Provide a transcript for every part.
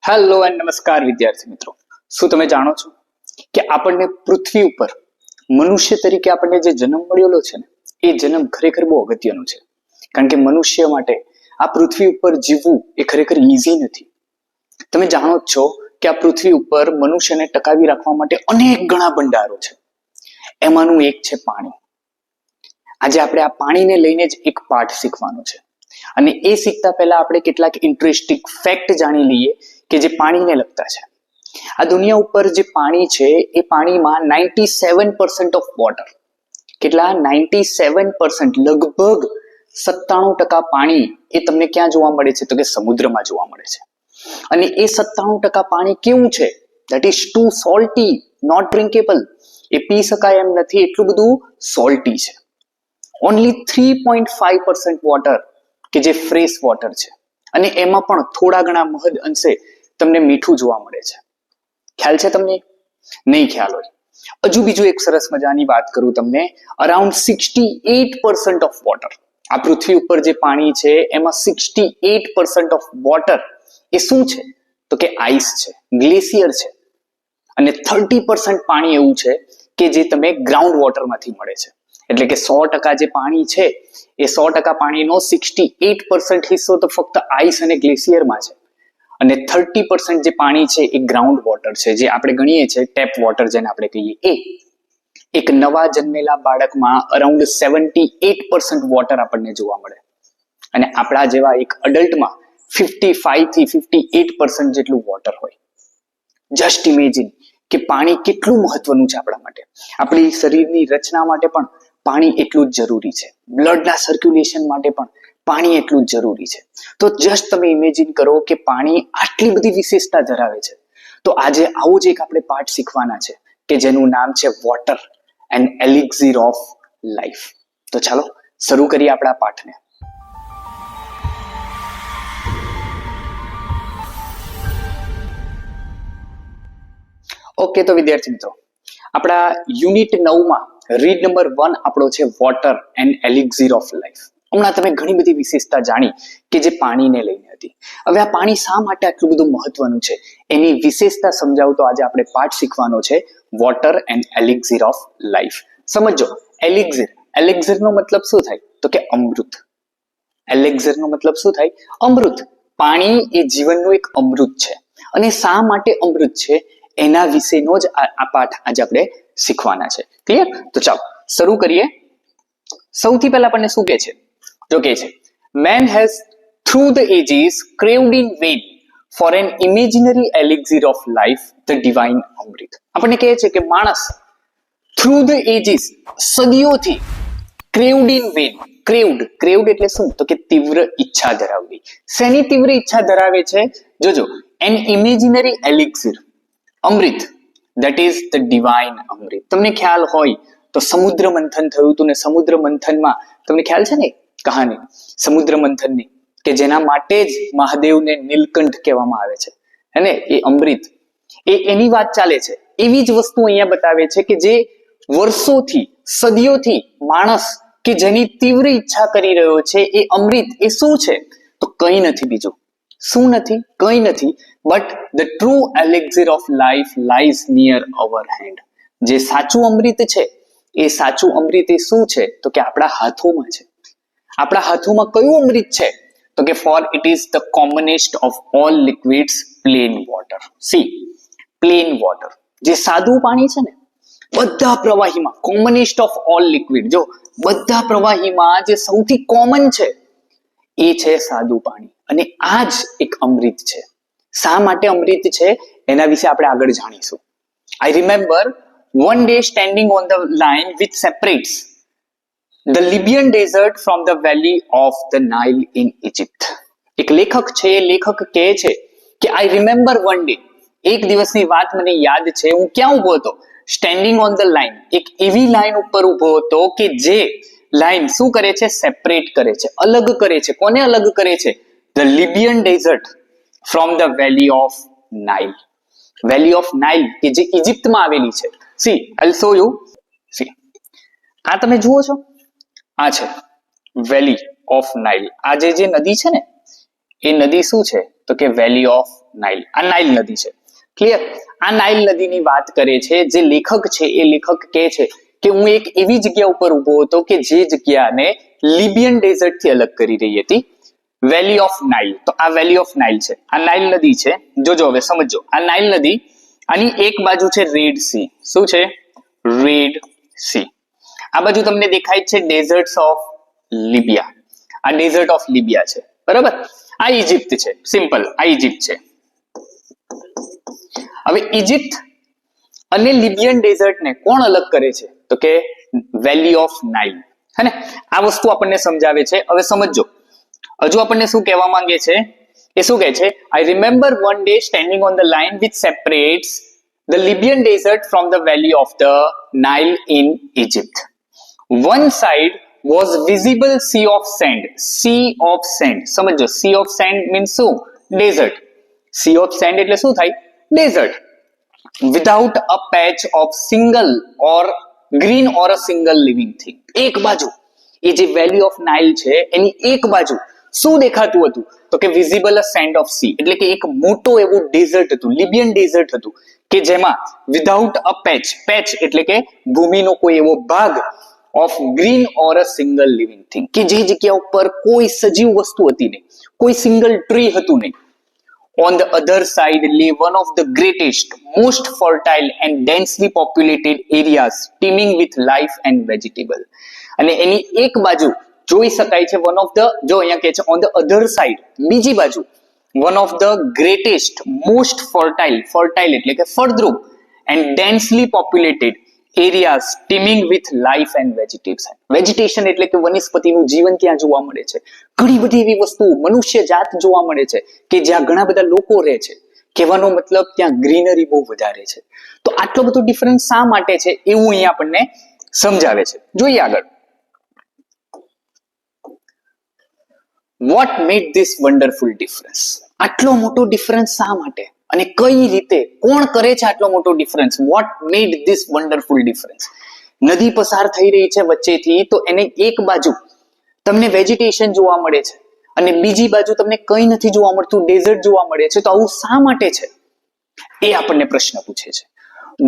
Hello and નમસ્કાર વિદ્યાર્થી મિત્રો, શું તમે જાણો છો કે આપણને પૃથ્વી ઉપર મનુષ્ય તરીકે આપણને જે જન્મ મળેલો છે ને એ જન્મ ખરેખર બહુ અગત્યનો છે. કારણ કે મનુષ્ય માટે આ પૃથ્વી ઉપર જીવવું એ ખરેખર ઈઝી નથી. તમે જાણો જ છો કે આ પૃથ્વી ઉપર મનુષ્યને ટકાવી રાખવા માટે અનેક ઘણા ભંડારો છે. એમાંનું એક છે પાણી. આજે આપણે આ પાણીને લઈને જ એક પાઠ શીખવાનો છે અને એ શીખતા પહેલા આપણે કેટલાક ઇન્ટરેસ્ટિંગ ફેક્ટ જાણી લઈએ કે જે પાણીને લગતા છે. આ દુનિયા ઉપર જે પાણી છે એ પાણીમાં 97% ઓફ વોટર, કેટલા 97%, લગભગ 97% પાણી એ તમને ક્યાં જોવા મળે છે? તો કે સમુદ્રમાં જોવા મળે છે. અને એ 97% પાણી કેવું છે? That is too salty, not drinkable. એ પી શકાય એમ નથી, એટલું બધું સોલ્ટી છે. ઓનલી 3.5% વોટર કે જે ફ્રેશ વોટર છે, અને એમાં પણ થોડા ઘણા મહદ અંશે તમને મીઠું જોવા મળે છે. ખ્યાલ છે તમને? નહીં ખ્યાલ હોય. હજુ બીજું એક સરસ મજાની વાત કરું તમને. અરાઉન્ડ 68% ઓફ વોટર, આ પૃથ્વી ઉપર જે પાણી છે એમાં 68% ઓફ વોટર એ શું છે? તો કે આઈસ છે, ગ્લેશિયર છે. અને 30% પાણી એવું છે કે જે તમે ગ્રાઉન્ડ વોટરમાંથી મળે છે. એટલે કે 100% જે પાણી છે એ 100% પાણીનો 68% હિસ્સો તો ફક્ત આઈસ અને ગ્લેશિયરમાં છે. અને 30% જે પાણી છે એ ગ્રાઉન્ડ વોટર છે, જે આપણે ગણીએ છીએ ટેપ વોટર, જેને આપણે કહીએ. એક નવા જન્મેલા બાળકમાં અરાઉન્ડ 78% વોટર આપણને જોવા મળે. અને આપણા જેવા એક અડલ્ટમાં 55 થી 58% જેટલું વોટર હોય. જસ્ટ ઇમેજિન કે પાણી કેટલું મહત્વનું છે આપણા માટે. આપણી શરીરની રચના માટે પણ પાણી એટલું જ જરૂરી છે. બ્લડના સર્ક્યુલેશન માટે પણ પાણી એટલું જ જરૂરી છે. તો જસ્ટ તમે ઇમેજિન કરો કે પાણી આટલી બધી વિશેષતા ધરાવે છે. તો આજે આવો જ એક આપણે પાઠ શીખવાના છે કે જેનું નામ છે water and elixir of life. તો ચાલો શરૂ કરીએ આપણા પાઠને. ઓકે, તો વિદ્યાર્થી મિત્રો, આપણા યુનિટ 9માં રીડ નંબર 1 આપણો છે water and elixir of life. હમણાં તમે ઘણી બધી વિશેષતા જાણી કે જે પાણીને લઈને હતી. હવે આ પાણી શા માટે આટલું બધું મહત્વનું છે એની વિશેષતા સમજાવતો આજે આપણે પાઠ શીખવાનો છે water and elixir of life. સમજો, એલિક્સિર, એલિક્સિરનો મતલબ શું થાય? તો કે અમૃત. એલિક્સિરનો મતલબ શું થાય? અમૃત. પાણી એ જીવનનું એક અમૃત છે. અને શા માટે અમૃત છે એના વિશેનો જ આ પાઠ આજે આપણે શીખવાના છે. ક્લિયર? તો ચાલો શરૂ કરીએ. સૌથી પહેલા આપણને શું કહે છે? જો કહે છે, man has through the ages craved in vain for an imaginary elixir of life, the divine amrit. આપણને કહે છે કે માણસ through the ages, સદીઓથી, craved in vain, craved એટલે શું? તો કે તીવ્ર ઈચ્છા ધરાવવી. શેની તીવ્ર ઈચ્છા ધરાવે છે? જોજો, an imaginary elixir, Amrit, that is the divine અમૃત. તમને ખ્યાલ હોય તો સમુદ્ર મંથન થયું હતું ને સમુદ્ર મંથનમાં તમને ખ્યાલ છે ને કહાની સમુદ્ર મંથનની, કે જેના માટે જ મહાદેવને નીલકંઠ કહેવામાં આવે છે, હે ને? એ અમૃત, એની વાત ચાલે છે. એવી જ વસ્તુ અહીંયા બતાવે છે કે જે વર્ષોથી, સદીઓથી માણસ કે જેની તીવ્ર ઈચ્છા કરી રહ્યો છે એ અમૃત એ શું છે? તો કંઈ નથી બીજું. શું નથી? કંઈ નથી, but the true elixir of life lies near our hand. જે સાચું અમૃત છે એ સાચું અમૃત એ શું છે? તો કે આપણા હાથોમાં છે. આપણા હાથોમાં કયું અમૃત છે? તો કે for it is the commonest of all liquids, plain water. See, plain water, જે સાદું પાણી છે ને, બધા પ્રવાહીમાં commonest of all liquid, જો બધા પ્રવાહીમાં જે સૌથી કોમન છે એ છે સાદું પાણી. અને આ જ એક અમૃત છે. શા માટે અમૃત છે એના વિશે આપણે આગળ જાણીશું. I remember one day standing on the line which separates the Libyan desert from the valley of the Nile in Egypt. એક લેખક છે, એ લેખક કહે છે કે I remember one day, એક દિવસની વાત મને યાદ છે. હું ક્યાં ઊભો હતો? સ્ટેન્ડિંગ ઓન ધ લાઇન, એક એવી લાઈન ઉપર ઊભો હતો કે જે લાઈન શું કરે છે? સેપરેટ કરે છે, અલગ કરે છે. કોને અલગ કરે છે? The Libyan desert from the valley of Nile. Valley of Nile કે જે ઇજિપ્તમાં આવેલી છે. C, I'll show you. C, આ તમે જુઓ છો, આ છે વેલી ઓફ નાઇલ. આ જે નદી છે ને એ નદી શું છે? તો તો કે વેલી ઓફ નાઇલ. આ નાઇલ નદી છે. ક્લિયર? આ નાઇલ નદીની વાત કરે છે. જે લેખક છે એ લેખક કહે છે કે હું એક એવી જગ્યા ઉપર ઉભો હતો કે જે જગ્યાને લિબિયન ડેઝર્ટ થી અલગ કરી રહી હતી. વેલી ઓફ નાઇલ. તો આ વેલી ઓફ નાઇલ છે, આ નાઇલ નદી છે. જોજો હવે સમજો, આ નાઇલ નદી, આની એક બાજુ છે રેડ સી. શું છે? Red C. આ બાજુ તમને દેખાય છે ડેઝર્ટ્સ ઓફ લિબિયા. આ ડેઝર્ટ ઓફ લિબિયા છે, બરાબર? આ ઇજિપ્ત છે. સિમ્પલ, આ ઇજિપ્ત છે. હવે ઇજિપ્ત અને લિબિયન ડેઝર્ટને કોણ અલગ કરે છે? તો કે વેલી ઓફ નાઇલ. હે ને? આ વસ્તુ આપણને સમજાવે છે. હવે સમજો, હજુ આપણને શું કહેવા માંગે છે? એ શું કહે છે? I remember one day standing on the line which separates the Libyan desert from the valley of the Nile in Egypt. One side was visible sea of sand. Sea of sand. સમજો, sea of sand means શું? Desert. Sea of sand એટલે શું થાય? Desert. Without a patch of single or green or a single living thing. એક બાજુ એ જે વેલી of Nile છે એની એક બાજુ શું દેખાતું હતું? તો કે visible a send of C, એટલે કે એક મોટો એવું ડેઝર્ટ હતું, લિબિયન ડેઝર્ટ હતું કે જેમાં વિધાઉટ અ પેચ, પેચ એટલે કે ભૂમિનો કોઈ એવો ભાગ, of green or a single living thing, કે જે જગ્યા ઉપર કોઈ સજીવ વસ્તુ હતી નહીં, કોઈ સિંગલ ટ્રી હતું નહીં. On the other side lay one of the greatest, most fertile and densely populated areas teeming with life and vegetable. અને એની એક બાજુ જોઈ શકાય છે one of the, જો અહીંયા કહે છે on the other side, બીજી બાજુ one of the greatest, most fertile, fertile એટલે કે ફળદ્રુપ, and densely populated areas teeming with life and vegetation. Vegetation એટલે કે વનસ્પતિનું જીવન ત્યાં જોવા મળે છે. ઘણી બધી એવી વસ્તુ, મનુષ્ય જાત જોવા મળે છે કે જ્યાં ઘણા બધા લોકો રહે છે. કહેવાનો મતલબ ત્યાં ગ્રીનરી બહુ વધારે છે. તો આટલો બધો ડિફરન્સ શા માટે છે એવું અહીંયા આપણને સમજાવે છે. જોઈએ આગળ. What made this wonderful difference? આટલો મોટો ડિફરન્સ શા માટે અને કઈ રીતે, કોણ કરે છે આટલો મોટો difference? What made this wonderful difference? નદી પસાર થઈ રહી છે વચ્ચેથી, તો એને એક બાજુ તમને વેજીટેશન જોવા મળે છે અને બીજી બાજુ તમને કંઈ નથી જોવા મળતું, ડેઝર્ટ જોવા મળે છે. તો આવું શા માટે છે એ આપણને પ્રશ્ન પૂછે છે.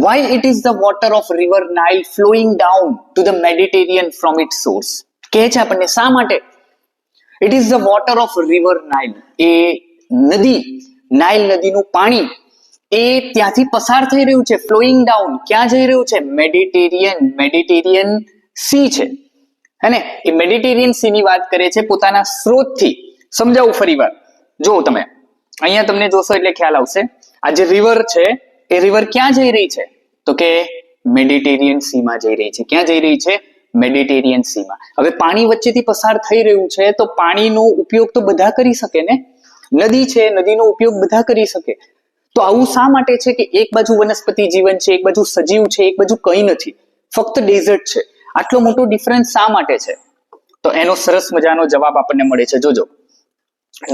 Why it is the water of river Nile flowing down to the Mediterranean from its source? કહે છે આપણને શા માટે? It is the water of river Nile. એ નદી, નાઇલ નદીનું પાણી એ ત્યાંથી પસાર થઈ રહ્યું છે, ફ્લોઈંગ ડાઉન. ક્યાં જઈ રહ્યું છે? મેડિટેરિયન. મેડિટેરિયન સી છે, હે ને? એ મેડિટેરિયન સી ની વાત કરે છે પોતાના સ્ત્રોતથી. સમજાવું ફરીવાર. જો તમે અહીંયા તમને જોશો એટલે ખ્યાલ આવશે. આ જે રિવર છે એ રિવર ક્યાં જઈ રહી છે? તો કે મેડિટેરિયન સીમાં જઈ રહી છે. ક્યાં જઈ રહી છે? મેડિટેરિયન સીમાં. હવે પાણી વચ્ચેથી પસાર થઈ રહ્યું છે તો પાણીનો ઉપયોગ તો બધા કરી શકે ને? નદી છે, નદીનો ઉપયોગ બધા કરી શકે. તો આવું શા માટે છે કે એક બાજુ વનસ્પતિ જીવન છે, એક બાજુ સજીવ છે, એક બાજુ કંઈ નથી, ફક્ત ડેઝર્ટ છે? આટલો મોટો ડિફરન્સ શા માટે છે? તો એનો સરસ મજાનો જવાબ આપણને મળે છે. જોજો,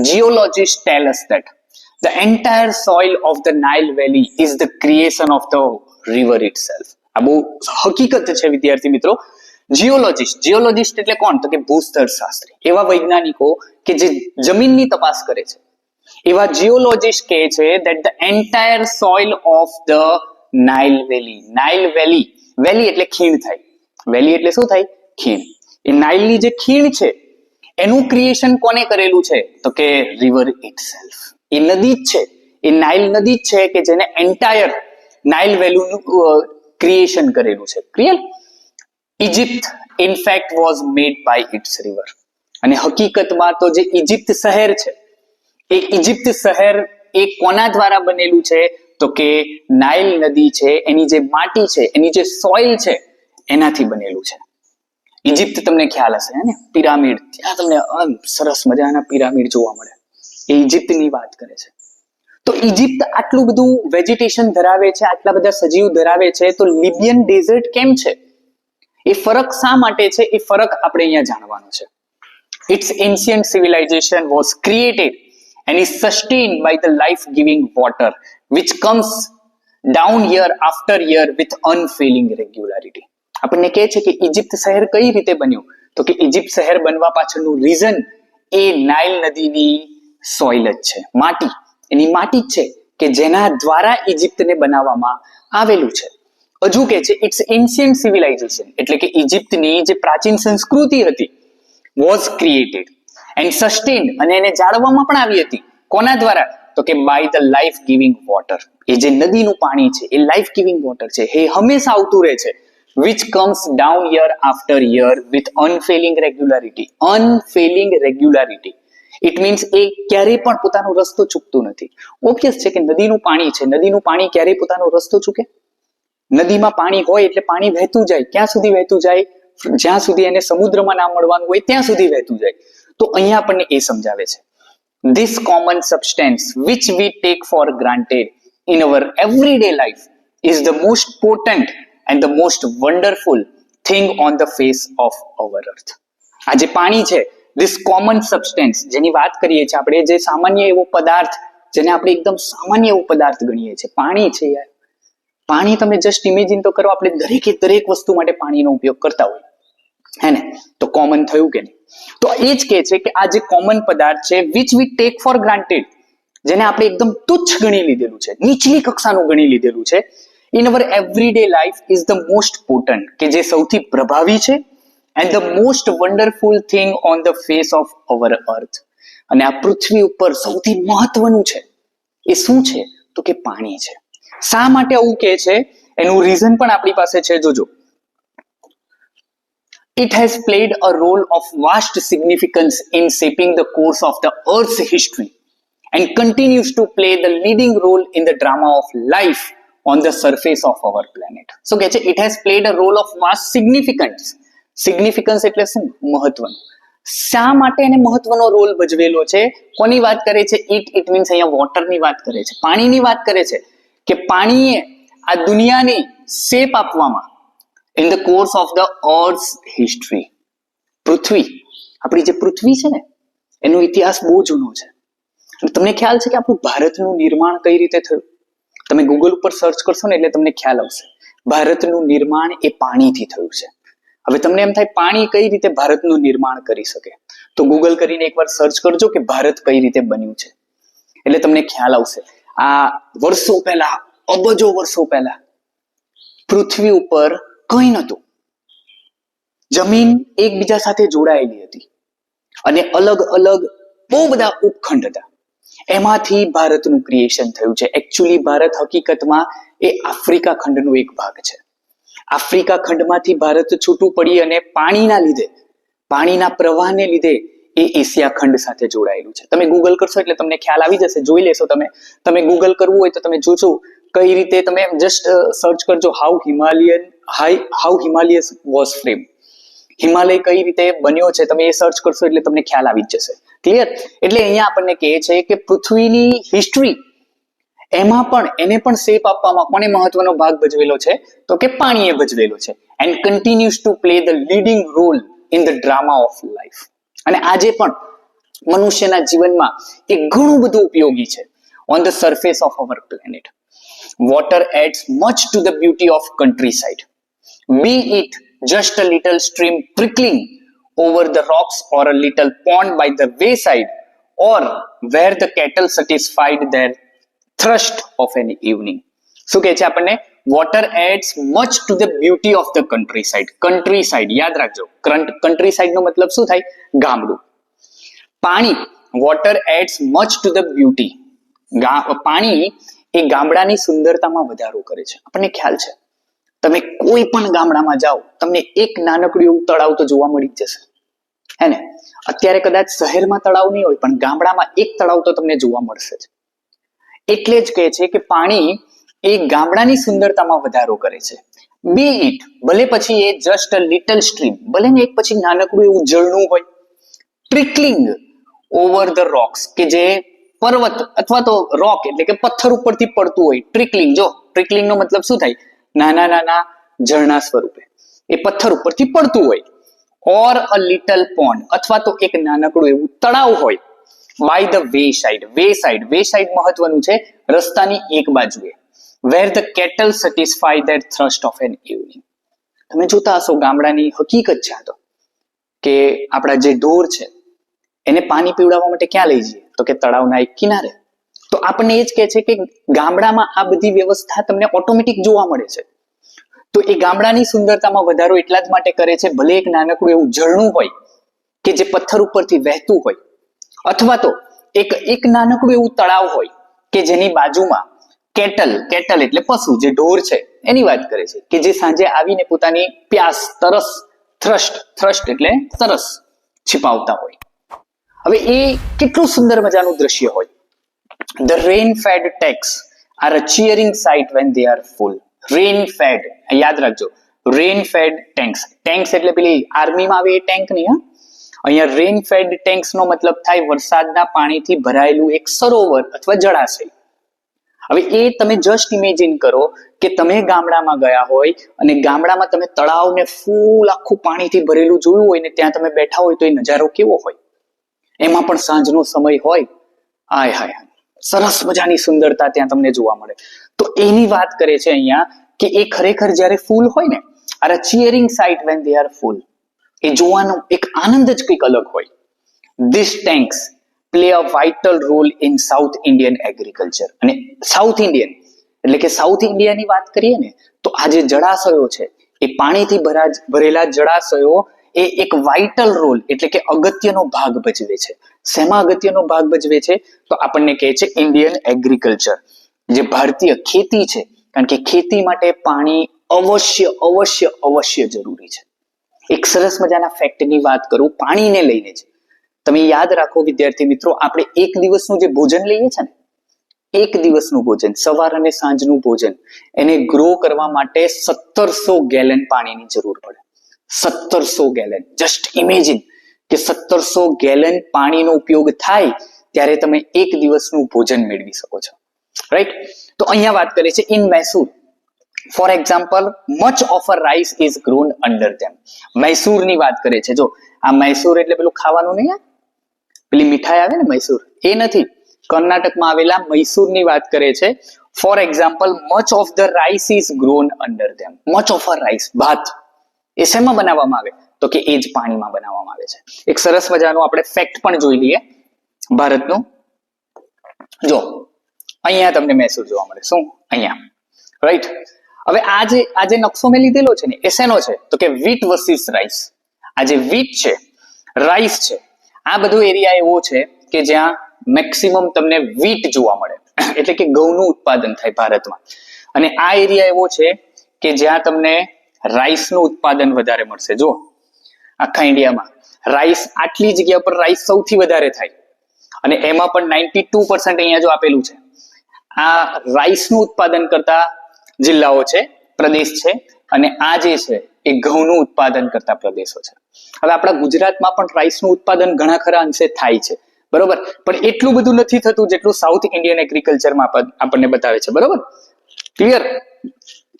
જીઓલોજીસ્ટ ટેલ અસ that the entire soil of the Nile Valley is the creation of the river itself. આ બહુ હકીકત છે વિદ્યાર્થી મિત્રો. જીઓલોજીસ્ટ એટલે કોણ? તો કે ભૂસ્તરશાસ્ત્રી, એવા વૈજ્ઞાનિકો કે જે જમીનની તપાસ કરે છે, એવા જીઓલોજીસ્ટ કહે છે that the entire soil of the Nile Valley, Nile valley, valley એટલે ખીણ થાય, વેલી એટલે શું થાય? ખીણ. એ નાઇલની જે ખીણ છે એનું ક્રિએશન કોને કરેલું છે? તો કે રિવર ઇટસેલ્ફ. એ નદી જ છે, એ નાઇલ નદી જ છે કે જેને એન્ટાયર નાઇલ વેલીનું ક્રિએશન કરેલું છે. Clear? Egypt in fact was made by its river. અને હકીકતમાં તો જે ઇજિપ્ત શહેર છે એ ઇજિપ્ત શહેર એ કોના દ્વારા બનેલું છે? તો કે નાઇલ નદી છે એની જે માટી છે, એની જે સોઇલ છે એનાથી બનેલું છે. ઇજિપ્ત તમને ખ્યાલ હશે હે ને? પિરામિડ, ત્યાં તમને સરસ મજાના પિરામિડ જોવા મળે. એ ઇજિપ્તની વાત કરે છે. તો ઇજિપ્ત આટલું બધું વેજીટેશન ધરાવે છે, આટલા બધા સજીવ ધરાવે છે, તો લિબિયન ડેઝર્ટ કેમ છે? એ ફરક શા માટે છે? એ ફરક આપણે અહીંયા જાણવાનો છે. Its ancient civilization was created and is sustained by the life-giving water which comes down year after year with unfailing regularity. આપણને કહે છે કે ઇજિપ્ત શહેર કઈ રીતે બન્યું? તો કે ઇજિપ્ત શહેર બનવા પાછળનું રીઝન એ નાઇલ નદીની સોઇલ જ છે, માટી. એની માટી જ છે કે જેના દ્વારા ઇજિપ્તને બનાવવામાં આવેલું છે. હજુ કે છે ઇટ્સ એન્શિયન્ટ સિવિલાઇઝેશન, એટલે કે ઇજિપ્તની જે પ્રાચીન સંસ્કૃતિ હતી વોઝ ક્રિએટેડ એન્ડ સસ્ટેન્ડ, અને એને જાળવવામાં પણ આવી હતી. કોના દ્વારા? તો કે by the life giving water. એ જે નદીનું પાણી છે એ લાઈફ ગિવિંગ વોટર છે, એ હંમેશા આવતું રહે છે, which comes down year after year with unfailing regularity. Unfailing regularity. It means એ ક્યારેય પણ પોતાનો રસ્તો ચૂકતું નથી. ઓબ્વિયસ છે કે નદીનું પાણી છે, નદીનું પાણી ક્યારેય પોતાનો રસ્તો ચૂકે? નદીમાં પાણી હોય એટલે પાણી વહેતું જાય. ક્યાં સુધી વહેતું જાય? જ્યાં સુધી એને સમુદ્રમાં ના મળવાનું હોય ત્યાં સુધી વહેતું જાય. તો અહીંયા આપણને એ સમજાવે છે, this common substance which we take for granted in our everyday life is the most potent and the most wonderful thing on the face of our earth. આ જે પાણી છે, this common substance જેની વાત કરીએ છીએ આપણે, જે સામાન્ય એવો પદાર્થ, જેને આપણે એકદમ સામાન્ય એવો પદાર્થ ગણીએ છીએ, પાણી છે યાર. પાણી તમે જસ્ટ ઇમેજિન તો કરો, આપણે દરેકે દરેક વસ્તુ માટે પાણીનો ઉપયોગ કરતા હોય, હે ને? તો કોમન થયું કે નહીં? તો એ જ કહે છે કે આ જે કોમન પદાર્થ છે which we take for granted, જેને આપણે એકદમ તુચ્છ ગણી લીધેલું છે, નીચલી કક્ષાનું ગણી લીધેલું છે, in our everyday life is the most potent, કે જે સૌથી પ્રભાવી છે, and the most wonderful thing on the face of our earth. અને આ પૃથ્વી ઉપર સૌથી મહત્વનું છે એ શું છે? તો કે પાણી છે. શા માટે આવું કહે છે એનું રીઝન પણ આપણી પાસે છે, જોજો. It has played a role of vast significance in shaping the course of the Earth's history and continues to play the leading role in the drama of life on the surface of our planet. So કહે છે it has played a role of vast significance. Significance એટલે શું? મહત્વનું. શા માટે એને મહત્વનો role ભજવેલો છે? કોની વાત કરે છે? ઇટ મીન્સ અહીંયા વોટરની વાત કરે છે, પાણીની વાત કરે છે, કે પાણીએ આ દુનિયાની શેપ આપવામાં in the course of the earth's history. પૃથ્વી, આપણી જે પૃથ્વી છે ને, એનો ઇતિહાસ બહુ જૂનો છે. તમને ખ્યાલ છે કે આપણું ભારતનું નિર્માણ કઈ રીતે થયું? તમે ગૂગલ ઉપર સર્ચ કરશો ને એટલે તમને ખ્યાલ આવશે. ભારતનું નિર્માણ એ પાણીથી થયું છે. હવે તમને એમ થાય પાણી કઈ રીતે ભારતનું નિર્માણ કરી શકે? તો ગૂગલ કરીને એકવાર સર્ચ કરજો કે ભારત કઈ રીતે બન્યું છે, એટલે તમને ખ્યાલ આવશે. આ વર્ષો પહેલા, અબજો વર્ષો પહેલા પૃથ્વી ઉપર કંઈ નહોતું. જમીન એકબીજા સાથે જોડાયેલી હતી અને અલગ અલગ બહુ બધા ઉપખંડ હતા. એમાંથી ભારતનું ક્રિએશન થયું છે. એકચ્યુઅલી ભારત હકીકતમાં એ આફ્રિકા ખંડનો એક ભાગ છે. આફ્રિકા ખંડમાંથી ભારત છૂટું પડી અને પાણીના લીધે, પાણીના પ્રવાહને લીધે એ એશિયા ખંડ સાથે જોડાયેલું છે. તમે ગૂગલ કરશો એટલે તમને ખ્યાલ આવી જશે, જોઈ લેશો. તમે ગૂગલ કરવું હોય તો તમે જોજો કઈ રીતે, તમે જસ્ટ સર્ચ કરજો how Himalayas was frame. Himalaya કઈ રીતે બન્યો છે, તમે એ સર્ચ કરશો એટલે તમને ખ્યાલ આવી જ જશે. ક્લિયર? એટલે અહીંયા આપણને કહે છે કે પૃથ્વીની હિસ્ટ્રી, એમાં પણ એને પણ શેપ આપવામાં કોને મહત્વનો ભાગ ભજવેલો છે? તો કે પાણીએ ભજવેલો છે. And continues to play the leading role in the drama of life. અને આજે પણ મનુષ્યના જીવનમાં એ ઘણું બધું ઉપયોગી છે. On the surface of our planet water adds much to the beauty of countryside, be it just a little stream trickling over the rocks or a little pond by the wayside or where the cattle satisfied their thirst of an evening. શું કહે છે આપણને? water adds much to the beauty of the countryside. countryside યાદ રાખજો, countryside નો મતલબ શું થાય? ગામડું. પાણી, water adds much to the beauty. પાણી એ ગામડાની સુંદરતામાં વધારો કરે છે. આપણને ખ્યાલ છે, તમે કોઈ પણ ગામડામાં જાઓ, તમને એક નાનકડું એવું તળાવ તો જોવા મળી જ જશે, હે ને? અત્યારે કદાચ શહેરમાં તળાવ નહીં હોય, પણ ગામડામાં એક તળાવ તો તમને જોવા મળશે જ. એટલે જ કહે છે કે પાણી એ ગામડાની સુંદરતામાં વધારો કરે છે. be it, ભલે પછી એ જસ્ટ અ લિટલ સ્ટ્રીમ, ભલે ને એક પછી નાનકડું એવું ઝરણું હોય, ટ્રિકલિંગ ઓવર ધ રોક્સ, કે જે પર્વત અથવા તો રોક એટલે કે પથ્થર ઉપરથી પડતું હોય. ટ્રિકલિંગ, જો ટ્રિકલિંગ નો મતલબ શું થાય? નાના નાના ઝરણા સ્વરૂપે એ પથ્થર ઉપરથી પડતું હોય. ઓર અ લિટલ પોન્ડ, અથવા તો એક નાનકડું એવું તળાવ હોય. By the way side, way side મહત્વનું છે, રસ્તાની એક બાજુએ. Where the cattle satisfy their thirst of an evening. તમે જોતા હશો ગામડાની હકીકત છે આ તો, કે આપણા જે ઢોર છે એને પાણી પીવડાવવા માટે ક્યાં લઈ જઈએ? તો કે તળાવના એક કિનારે. તો આપણને એ જ કહે છે કે ગામડામાં આ બધી વ્યવસ્થા તમને ઓટોમેટિક જોવા મળે છે. તો એ ગામડાની સુંદરતામાં વધારો એટલા જ માટે કરે છે, ભલે એક નાનકડું એવું ઝરણું હોય કે જે પથ્થર ઉપરથી વહેતું હોય, અથવા તો એક નાનકડું એવું તળાવ હોય કે જેની બાજુમાં કેટલ એટલે પશુ, જે ઢોર છે એની વાત કરે છે, કે જે સાંજે આવીને પોતાની પ્યાસ, તરસ, થ્રસ્ટ એટલે તરસ छिपावता હોય. હવે એ કેટલું સુંદર મજાનું દ્રશ્ય હોય. The rain-fed tanks are a cheering sight when they are full. Rain-fed, યાદ રાખજો, rain-fed tanks. tanks એટલે પેલી આર્મીમાં આવે એ ટેન્ક નહીં, હા. અહીંયા rain-fed tanks નો મતલબ થાય વરસાદના પાણીથી ભરાયેલું એક સરોવર અથવા જળાશય. હવે એ તમે જસ્ટ ઇમેજિન કરો કે તમે ગામડામાં ગયા હોય અને ગામડામાં તમે તળાવને ફૂલ આખું પાણીથી ભરેલું જોયું હોય ને ત્યાં તમે બેઠા હોય તો એ નજારો કેવો હોય. એમાં પણ સાંજનો સમય હોય, આય હાય, સરસ મજાની સુંદરતા ત્યાં તમને જોવા મળે. તો એની વાત કરે છે અહીંયા કે એ ખરેખર જ્યારે ફૂલ હોય ને, are a cheering sight when they are full, એ જોવાનો એક આનંદ જ કંઈક અલગ હોય. This tanks play a vital role in South Indian agriculture. અને સાઉથ ઇન્ડિયન એટલે કે સાઉથ ઇન્ડિયાની વાત કરીએ ને તો આ જે જળાશયો છે એ પાણીથી ભરેલા જળાશયો એ એક વાઇટલ રોલ એટલે કે અગત્યનો ભાગ ભજવે છે. શેમાં અગત્યનો ભાગ ભજવે છે? તો આપણને કહે છે ઇન્ડિયન એગ્રીકલ્ચર, જે ભારતીય ખેતી છે. કારણ કે ખેતી માટે પાણી અવશ્ય જરૂરી છે. એક સરસ મજાના ફેક્ટની વાત કરું પાણીને લઈને જ. તમે યાદ રાખો વિદ્યાર્થી મિત્રો, આપણે એક દિવસનું જે ભોજન લઈએ છે ને, એક દિવસનું ભોજન, સવાર અને સાંજનું ભોજન, એને ગ્રો કરવા માટે 1700 ગેલન પાણીની જરૂર પડે. 1700 ગેલન. જસ્ટ ઇમેજિન કે 1700 ગેલન પાણીનો ઉપયોગ થાય ત્યારે તમે એક દિવસનું ભોજન મેળવી શકો છો, રાઈટ? તો અહીંયા વાત કરે છે in Mysore, for example, much of a rice is grown under them. મૈસૂરની વાત કરે છે. જો આ મૈસૂર એટલે પેલું ખાવાનું નહીં, પેલી મીઠાઈ આવે ને મૈસૂર, એ નથી. કર્ણાટકમાં આવેલા મૈસૂરની વાત કરે છે. Four example, much of the rice is grown under them. Much of a rice, ભાત, એ શેમાં બનાવવામાં આવે? તો કે એ જ પાણીમાં બનાવવામાં આવે છે. એક સરસ મજાનું આપણે ફેક્ટ પણ જોઈ લઈએ ભારતનું. જો અહીંયા તમને મૈસૂર જોવા મળે. શું? અહીંયા, રાઈટ? હવે આ જે નકશો મેં લીધેલો છે ને એ શેનો છે? તો કે વીટ વર્સિસ રાઈસ. આ જે વીટ છે, રાઈસ છે, આ બધો એરિયા એવો છે કે જ્યાં મેક્સિમમ તમને વીટ જોવા મળે, એટલે કે ઘઉંનું ઉત્પાદન થાય ભારતમાં. અને આ એરિયા એવો છે કે જ્યાં તમને રાઈસનું ઉત્પાદન વધારે મળશે. જો આખા ઇન્ડિયામાં રાઈસ, આટલી જગ્યા પર રાઈસ સૌથી વધારે થાય, અને એમાં પણ 92% અહીંયા જો આપેલું છે. આ રાઈસનું ઉત્પાદન કરતા જિલ્લાઓ છે, પ્રદેશ છે, અને આ જે છે એ ઘઉંનું ઉત્પાદન કરતા પ્રદેશો છે. હવે આપણા ગુજરાતમાં પણ રાઈસનું ઉત્પાદન ઘણા ખરા અંશે થાય છે, બરોબર, પણ એટલું બધું નથી થતું જેટલું સાઉથ ઇન્ડિયન એગ્રીકલ્ચરમાં આપણને બતાવે છે, બરોબર? ક્લિયર?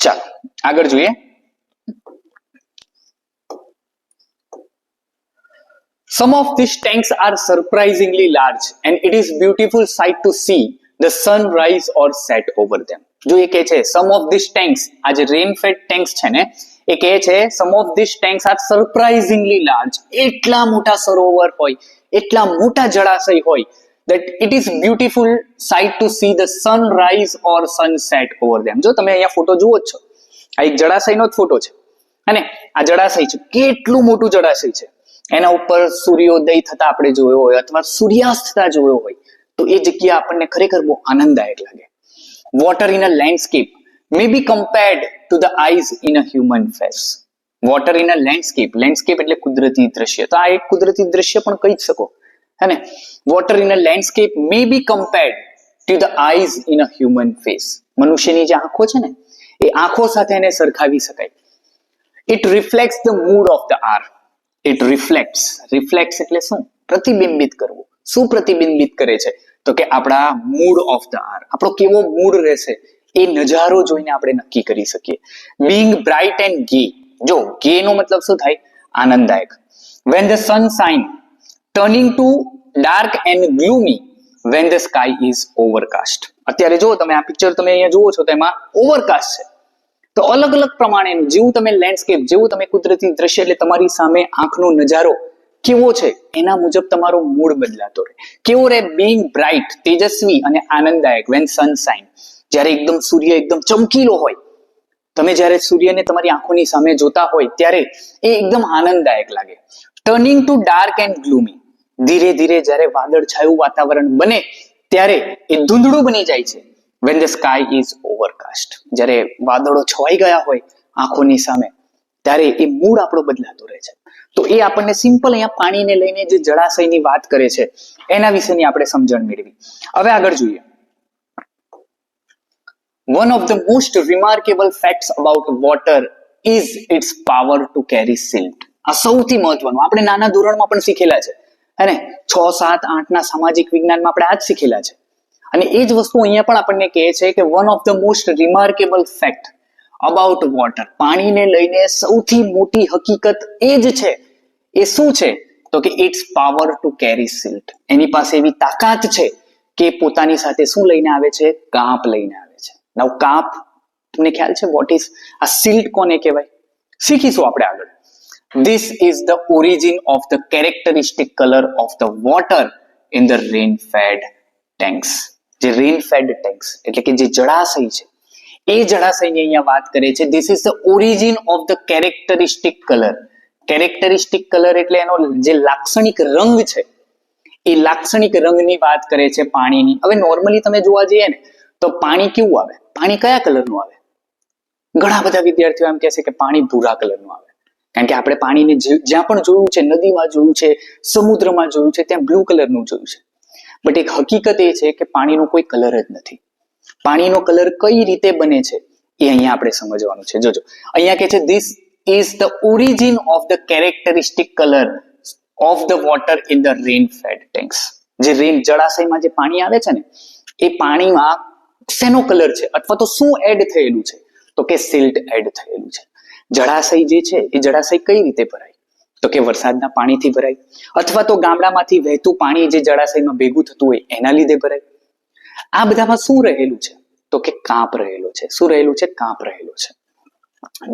ચાલો આગળ જોઈએ. Some of these tanks are surprisingly large and it is beautiful sight to see the sun rise or set over them. જો એ કહે છે some of these tanks, આ જે rain fed tanks છે ને, એ કહે છે some of these tanks are surprisingly large. એટલા મોટા સરોવર હોય, એટલા મોટા જળાશય હોય that it is beautiful sight to see the sun rise or sunset over them. જો તમે અહીંયા ફોટો જુઓ છો, આ એક જળાશયનો જ ફોટો છે, અને આ જળાશય છે, કેટલું મોટું જળાશય છે. એના ઉપર સૂર્યોદય થતા આપણે જોયો હોય અથવા સૂર્યાસ્ત થતા જોયો હોય તો એ જગ્યા આપણને ખરેખર બહુ આનંદદાયક લાગે. Water in a landscape may be compared to the eyes in a human face. Water in a landscape, landscape એટલે કુદરતી દ્રશ્ય, તો આ એક કુદરતી દ્રશ્ય પણ કહી શકો, હે ને? Water in a landscape may be compared to the eyes in a human face. મનુષ્યની જે આંખો છે ને, એ આંખો સાથે એને સરખાવી શકાય. It reflects the mood of the air. It reflects, reflects એટલે શું? પ્રતિબિંબિત કરવું. શું પ્રતિબિંબિત કરે છે? તો કે આપણા મૂડ ઓફ ધ આર, આપણો કેવો મૂડ રહેશે એ નજારો જોઈને આપણે નક્કી કરી શકીએ. બીંગ બ્રાઇટ એન્ડ ગે. જો ગે નો મતલબ શું થાય? આનંદદાયક. When the sun shine turning to dark and gloomy when the sky is overcast. અત્યારે જો તમે આ પિક્ચર તમે અહીંયા જુઓ છો તો એમાં ઓવરકાસ્ટ છે. તો અલગ અલગ પ્રમાણે જેવું તમે લેન્ડસ્કેપ, જેવું તમે કુદરતી દ્રશ્ય, એટલે તમારી સામે આંખનો નજારો કેવો છે એના મુજબ તમારો મૂડ બદલાતો રહે. કેવો રહે? બીંગ બ્રાઇટ, તેજસ્વી અને આનંદદાયક વેન સન શાઇન. જ્યારે એકદમ સૂર્ય એકદમ ચમકીલો હોય, તમે જ્યારે સૂર્યને તમારી આંખોની સામે જોતા હોય ત્યારે એ એકદમ આનંદદાયક લાગે. Turning to dark and gloomy. ધીરે ધીરે જ્યારે વાદળછાયું વાતાવરણ બને ત્યારે એ ધૂંધળું બની જાય છે. When the sky is overcast. જ્યારે વાદળો છવાઈ ગયા હોય આંખોની સામે ત્યારે એ મૂડ આપણો બદલાતો રહે છે. તો એ આપણને સિમ્પલ અહીંયા પાણીને લઈને જે જળાશયની વાત કરે છે એના વિશેની આપણે સમજણ મેળવી. હવે આગળ જોઈએ. One of the most remarkable facts about water is its power to carry silt. આ સૌથી મહત્વનું, આપણે નાના ધોરણમાં પણ શીખેલા છે, હે ને? 6, 7, 8 ના સામાજિક વિજ્ઞાનમાં આપણે આ જ શીખેલા છે. અને એ જ વસ્તુ અહીંયા પણ આપણને કહે છે કે one of the most remarkable fact about water, પાણીને લઈને સૌથી મોટી હકીકત એ જ છે. એ શું છે? તો કે it's power to carry silt. એની પાસે એવી તાકાત છે કે પોતાની સાથે શું લઈને આવે છે? કાંપ લઈને આવે છે. નાઉ કાંપ, તમને ખ્યાલ છે વોટ ઇઝ? આ સિલ્ટ કોને કહેવાય શીખીશું આપણે આગળ. This is the origin of the characteristic color of the water in the rain-fed tanks. જે rain-fed tanks એટલે કે જે જળાશય છે એ જળાશયની અહીંયા વાત કરે છે. This is the origin of the characteristic color. Characteristic color એટલે એનો જે લાક્ષણિક રંગ છે એ લાક્ષણિક રંગની વાત કરે છે પાણીની. હવે નોર્મલી તમે જોવા જઈએ ને તો પાણી કેવું આવે? પાણી કયા કલરનું આવે? ઘણા બધા વિદ્યાર્થીઓ એમ કહે છે કે પાણી ભૂરા કલરનું આવે. કારણ કે આપણે પાણીને જ્યાં પણ જોયું છે, નદીમાં જોયું છે, સમુદ્રમાં જોયું છે, ત્યાં બ્લુ કલરનું જોયું છે. બટ એક હકીકત એ છે કે પાણીનો કોઈ કલર જ નથી. પાણીનો કલર કઈ રીતે બને છે એ અહીંયા આપણે સમજવાનું છે. જોજો અહીંયા કહે છે this is the origin of the characteristic colour of the water in the rain fed tanks. જે રેન જળાશયમાં જે પાણી આવે છે ને એ પાણીમાં શેનો કલર છે અથવા તો શું એડ થયેલું છે? તો કે સિલ્ટ એડ થયેલું છે. જળાશય જે છે એ જળાશય કઈ રીતે ભરાય? તો કે વરસાદના પાણીથી ભરાય, અથવા તો ગામડામાંથી વહેતું પાણી જે જળાશયમાં ભેગું થતું હોય એના લીધે ભરાય. આ બધામાં શું રહેલું છે? તો કે કાંપ રહેલો છે. શું રહેલું છે? કાંપ રહેલો છે.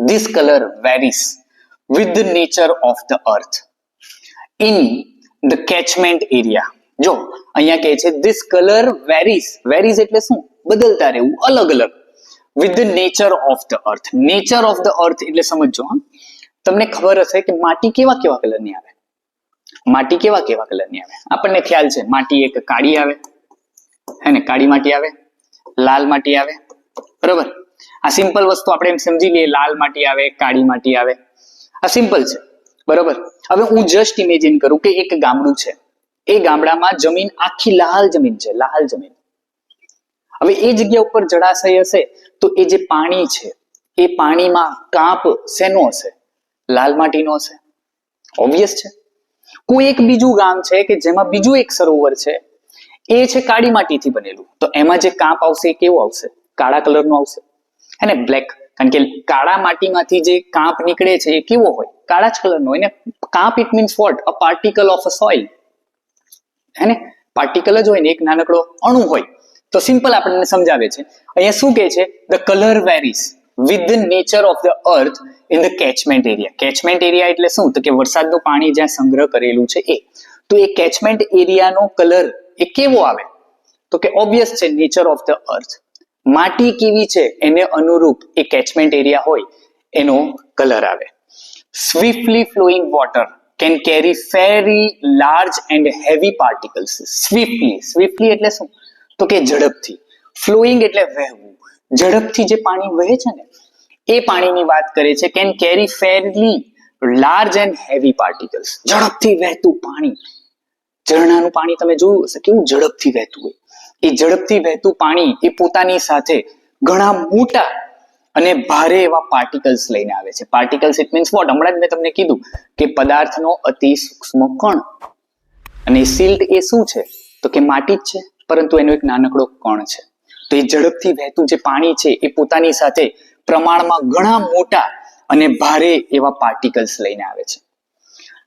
This color varies with the nature of the earth in the catchment area. જો અહીંયા કહે છે this color varies. Varies એટલે શું? બદલતા રહેવું, અલગ અલગ. with the nature of the earth. nature of the earth એટલે સમજો. તમને ખબર હશે કે માટી કેવા કેવા કલરની આવે? માટી કેવા કેવા કલરની આવે? આપણને ખ્યાલ છે માટી એક કાળી આવે, હે ને? કાળી માટી આવે, લાલ માટી આવે, બરોબર? આ સિમ્પલ વસ્તુ આપણે એમ સમજી લઈએ, લાલ માટી આવે, કાળી માટી આવે. આ સિમ્પલ છે, બરોબર? હવે હું જસ્ટ ઇમેજિન કરું કે એક ગામડું છે, એ ગામડામાં જમીન આખી લાલ જમીન છે, લાલ જમીન. હવે એ જગ્યા ઉપર જળાશય હશે તો એ જે પાણી છે એ પાણીમાં કાંપ શેનો હશે? લાલ માટીનો હશે. ઓબ્વિયસ છે. કોઈ એક બીજું ગામ છે કે જેમાં બીજું એક સરોવર છે, એ છે કાળી માટીથી બનેલું, તો એમાં જે કાંપ આવશે એ કેવો આવશે? કાળા કલરનો આવશે, હે ને? બ્લેક. કારણ કે કાળા માટીમાંથી જે કાંપ નીકળે છે એ કેવો હોય? કાળા જ કલરનો હોય ને. કાંપ it means what? A particle of a soil, હે ને? પાર્ટિકલ જ હોય ને, એક નાનકડો અણુ હોય. તો સિમ્પલ આપણને સમજાવે છે. અહીંયા શું કહે છે? The colour varies with the nature of the earth in the catchment area. catchment area એટલે શું? તો કે વરસાદનું પાણી જ્યાં સંગ્રહ કરેલું છે એ. તો એ catchment એરિયાનો કલર એ કેવો આવે? તો કે ઓબ્વિયસ છે, નેચર ઓફ ધ અર્થ. માટી કેવી છે એને અનુરૂપ એ catchment એરિયા હોય એનો કલર આવે. swiftly flowing water can carry very large and heavy particles. swiftly એટલે શું? તો કે ઝડપથી. flowing એટલે વહેવું. ઝડપથી જે પાણી વહે છે ને એ પાણીની વાત કરે છે. Can carry ફેરલી large and heavy particles. ઝડપથી વહેતું પાણી. ઝરણાનું પાણી તમે જોયું હશે કેવું ઝડપથી વહેતું હોય. એ ઝડપથી વહેતું પાણી એ પોતાની સાથે ઘણા મોટા અને ભારે એવા પાર્ટિકલ્સ લઈને આવે છે. Particles it means vote? હમણાં જ મેં તમને કીધું કે પદાર્થનો અતિ સૂક્ષ્મ કણ. અને સિલ્ટ એ શું છે? તો કે માટી જ છે, પરંતુ એનો એક નાનકડો કણ છે. તો એ ઝડપથી વહેતું જે પાણી છે એ પોતાની સાથે પ્રમાણમાં ઘણા મોટા અને ભારે એવા પાર્ટિકલ્સ લઈને આવે છે.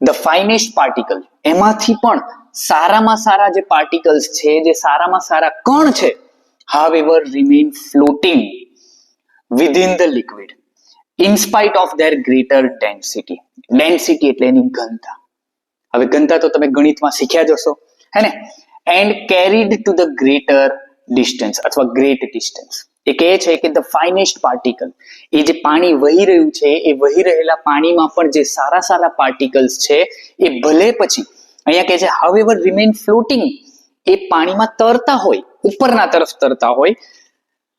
ધ ફાઇનેસ્ટ પાર્ટિકલ, એમાંથી પણ સારામાં સારા જે પાર્ટિકલ્સ છે, જે સારામાં સારા કણ છે, however remain floating within the liquid in spite of their greater density. density એટલે એની ઘનતા. હવે ઘનતા તો તમે ગણિતમાં શીખ્યા જ હશો, હે ને? And carried two the greater distance અથવા ગ્રેટ ડિસ્ટન્સ. એ કહે છે કે ધ ફાઇનેસ્ટ પાર્ટિકલ, એ જે પાણી વહી રહ્યું છે એ વહી રહેલા પાણીમાં પણ જે સારા સારા પાર્ટિકલ્સ છે એ ભલે પછી અહીંયા કહે છે હાઉએવર રિમેન ફ્લોટિંગ, એ પાણીમાં તરતા હોય, ઉપરના તરફ તરતા હોય,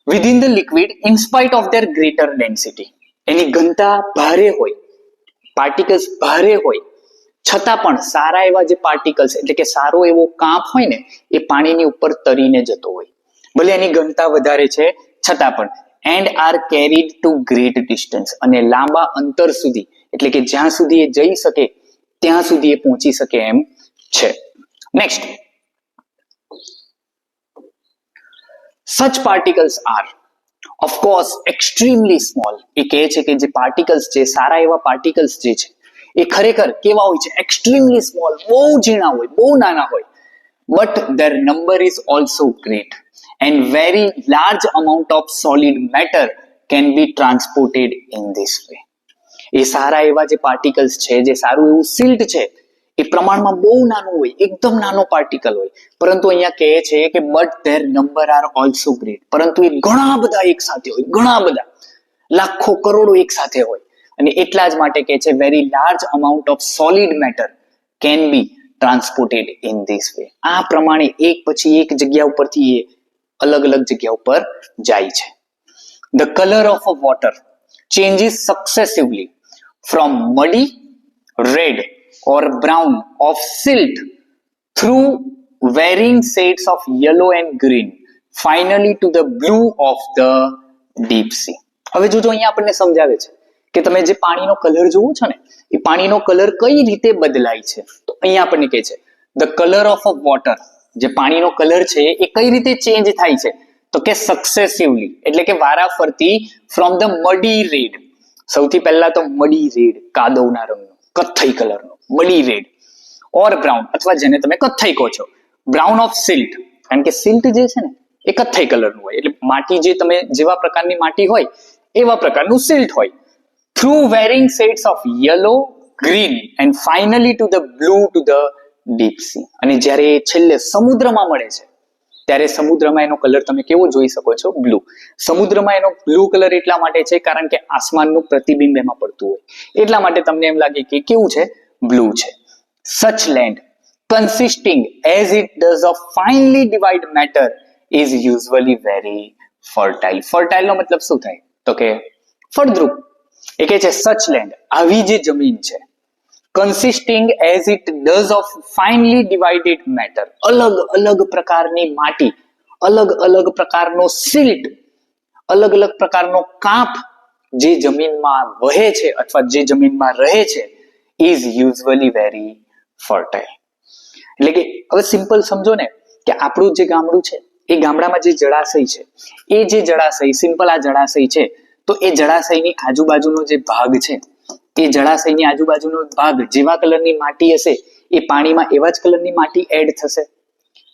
within the liquid in spite of their greater density, એની ઘનતા ભારે હોય, પાર્ટિકલ્સ ભારે હોય, છતાં પણ સારા એવા જે પાર્ટિકલ્સ એટલે કે સારો એવો કાંપ હોય ને એ પાણીની ઉપર તરીને જતો હોય, ભલે એની ઘનતા વધારે છે છતાં પણ. And are carried to great distance, અને લાંબા અંતર સુધી એટલે કે જ્યાં સુધી એ જઈ શકે ત્યાં સુધી એ પહોંચી શકે એમ છે. Next, such particles are of course extremely small. એ કહે છે કે જે પાર્ટિકલ્સ છે, સારા એવા પાર્ટિકલ્સ જે છે એ ખરેખર કેવા હોય છે? એક્સ્ટ્રીમલી સ્મોલ, બહુ ઝીણા હોય, બહુ નાના હોય. But their number is also great and very large amount of solid matter can be transported in this way. એ સારા એવા જે પાર્ટિકલ્સ છે, જે સારું એવું સિલ્ટ છે, એ પ્રમાણમાં બહુ નાનું હોય, એકદમ નાનો પાર્ટિકલ હોય, પરંતુ અહીંયા કહે છે કે but there number are also great, પરંતુ એ ઘણા બધા એક સાથે હોય, ઘણા બધા લાખો કરોડો એક સાથે હોય, અને એટલા જ માટે કહે છે very large amount of solid matter can be transported in this way. આ પ્રમાણે એક પછી એક જગ્યા ઉપરથી એ અલગ અલગ જગ્યા ઉપર જાય છે. The colour of a water changes successively from muddy, red or brown of silt through varying shades of yellow and green finally to the blue of the deep sea. હવે જોજો અહીંયા આપણને સમજાવે છે કે તમે જે પાણીનો કલર જોવો છો ને એ પાણીનો કલર કઈ રીતે બદલાય છે. તો અહીંયા આપણને કહે છે the colour of a water, જે પાણીનો કલર છે એ કઈ રીતે ચેન્જ થાય છે? તો કે સક્સેસિવલી એટલે કે વારાફરતી ફ્રોમ ધ મડી રેડ, સૌથી પહેલા તો મડી રેડ, કાદવના રંગનો, કથ્થઈ કલરનો મડી રેડ, ઓર બ્રાઉન અથવા જેને તમે કથ્થઈ કહો છો, બ્રાઉન ઓફ સિલ્ટ, કારણ કે સિલ્ટ જે છે ને એ કથ્થઈ કલરનું હોય, એટલે માટી જે તમે જેવા પ્રકારની માટી હોય એવા પ્રકારનું સિલ્ટ હોય. Through varying shades of yellow, green and finally to the blue to the deep sea. અને જ્યારે છેલ્લે સમુદ્રમાં મળે છે ત્યારે સમુદ્રમાં એનો કલર તમે કેવો જોઈ શકો છો? બ્લુ. સમુદ્રમાં એનો બ્લુ કલર એટલા માટે છે કારણ કે આસમાનનું પ્રતિબિંબ એમાં પડતું હોય, એટલા માટે તમને એમ લાગે કે કેવું છે? બ્લુ છે. Such land consisting as it does of finely divided matter is usually very fertile. Fertile નો મતલબ શું થાય? તો કે ફળદ્રુપ. એ કહે છે such land, આવી જે જમીન છે, consisting as it does of finely divided matter, અલગ અલગ પ્રકારની માટી, અલગ અલગ પ્રકારનો સિલ્ટ, અલગ અલગ પ્રકારનો કાંપ જે જમીનમાં વહે છે અથવા જે જમીનમાં રહે છે, is usually very fertile. એટલે કે હવે સિમ્પલ સમજો ને કે આપણું જે ગામડું છે એ ગામડામાં જે જળાશય છે, એ જે જળાશય, સિમ્પલ આ જળાશય છે, તો એ જળાશયની આજુબાજુનો જે ભાગ છે, એ જળાશયની આજુબાજુનો ભાગ જેવા કલરની માટી હશે એ પાણીમાં એવા જ કલરની માટી એડ થશે,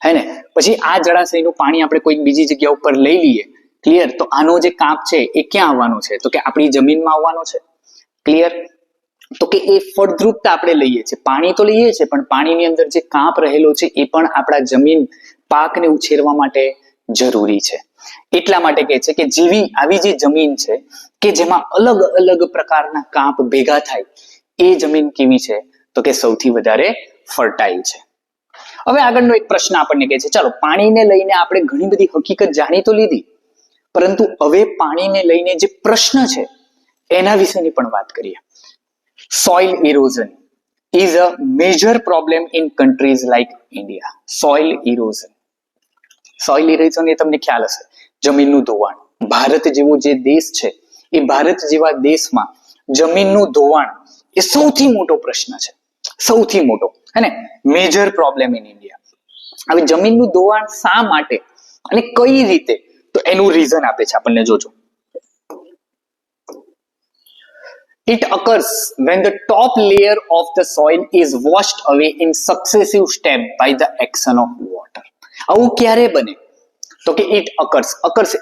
હે ને? પછી આ જળાશયનું પાણી આપણે કોઈ બીજી જગ્યા ઉપર લઈ લઈએ, ક્લિયર? તો આનો જે કાંપ છે એ ક્યાં આવવાનો છે? તો કે આપણી જમીનમાં આવવાનો છે, ક્લિયર? તો કે એ ફળદ્રુપતા આપણે લઈએ છીએ, પાણી તો લઈએ છીએ પણ પાણીની અંદર જે કાંપ રહેલો છે એ પણ આપણા જમીન પાકને ઉછેરવા માટે જરૂરી છે. એટલા માટે કહે છે કે જેવી આવી જે જમીન છે કે જેમાં અલગ અલગ પ્રકારના કાંપ ભેગા થાય, એ જમીન કેવી છે? તો કે સૌથી વધારે ફર્ટાઇલ છે. હવે આગળનો એક પ્રશ્ન આપણને કહે છે, ચાલો પાણીને લઈને આપણે ઘણી બધી હકીકત જાણી તો લીધી, પરંતુ હવે પાણીને લઈને જે પ્રશ્ન છે એના વિશેની પણ વાત કરીએ. Soil erosion is a major problem in countries like India. Soil erosion એ તમને ખ્યાલ હશે, જમીનનું ધોવાણ. ભારત જેવો જે દેશ છે એ ભારત જેવા દેશમાં જમીનનું ધોવાણ એ સૌથી મોટો પ્રશ્ન છે, સૌથી મોટો, હે ને? Major problem in India. હવે જમીનનું ધોવાણ શા માટે અને કઈ રીતે? તો એનું રીઝન આપે છે આપણને, જોજો. It occurs when the top layer of the soil is washed away in successive steps by the action of water. આવું ક્યારે બને? તો કે it occurs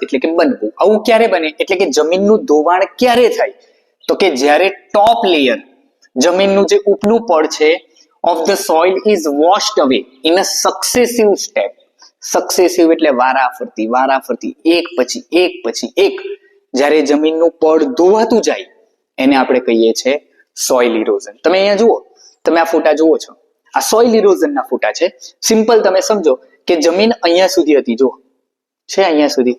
એટલે કે બનવું. આવું ક્યારે બને? એટલે કે જમીનનું ધોવાણ ક્યારે થાય? તો કે જ્યારે ટોપ લેયર, જમીનનું જે ઉપલું પડ છે, of the soil is washed away in a successive step. Successive એટલે વારાફરતી એક પછી એક જ્યારે જમીનનું પડ ધોવાતું જાય એને આપણે કહીએ છીએ સોઇલ ઇરોઝન. તમે અહીંયા જુઓ, તમે આ ફોટા જુઓ છો, આ સોઇલ ઇરોઝનના ફોટા છે. સિમ્પલ તમે સમજો કે જમીન અહીંયા સુધી હતી, જુઓ છે અહીંયા સુધી,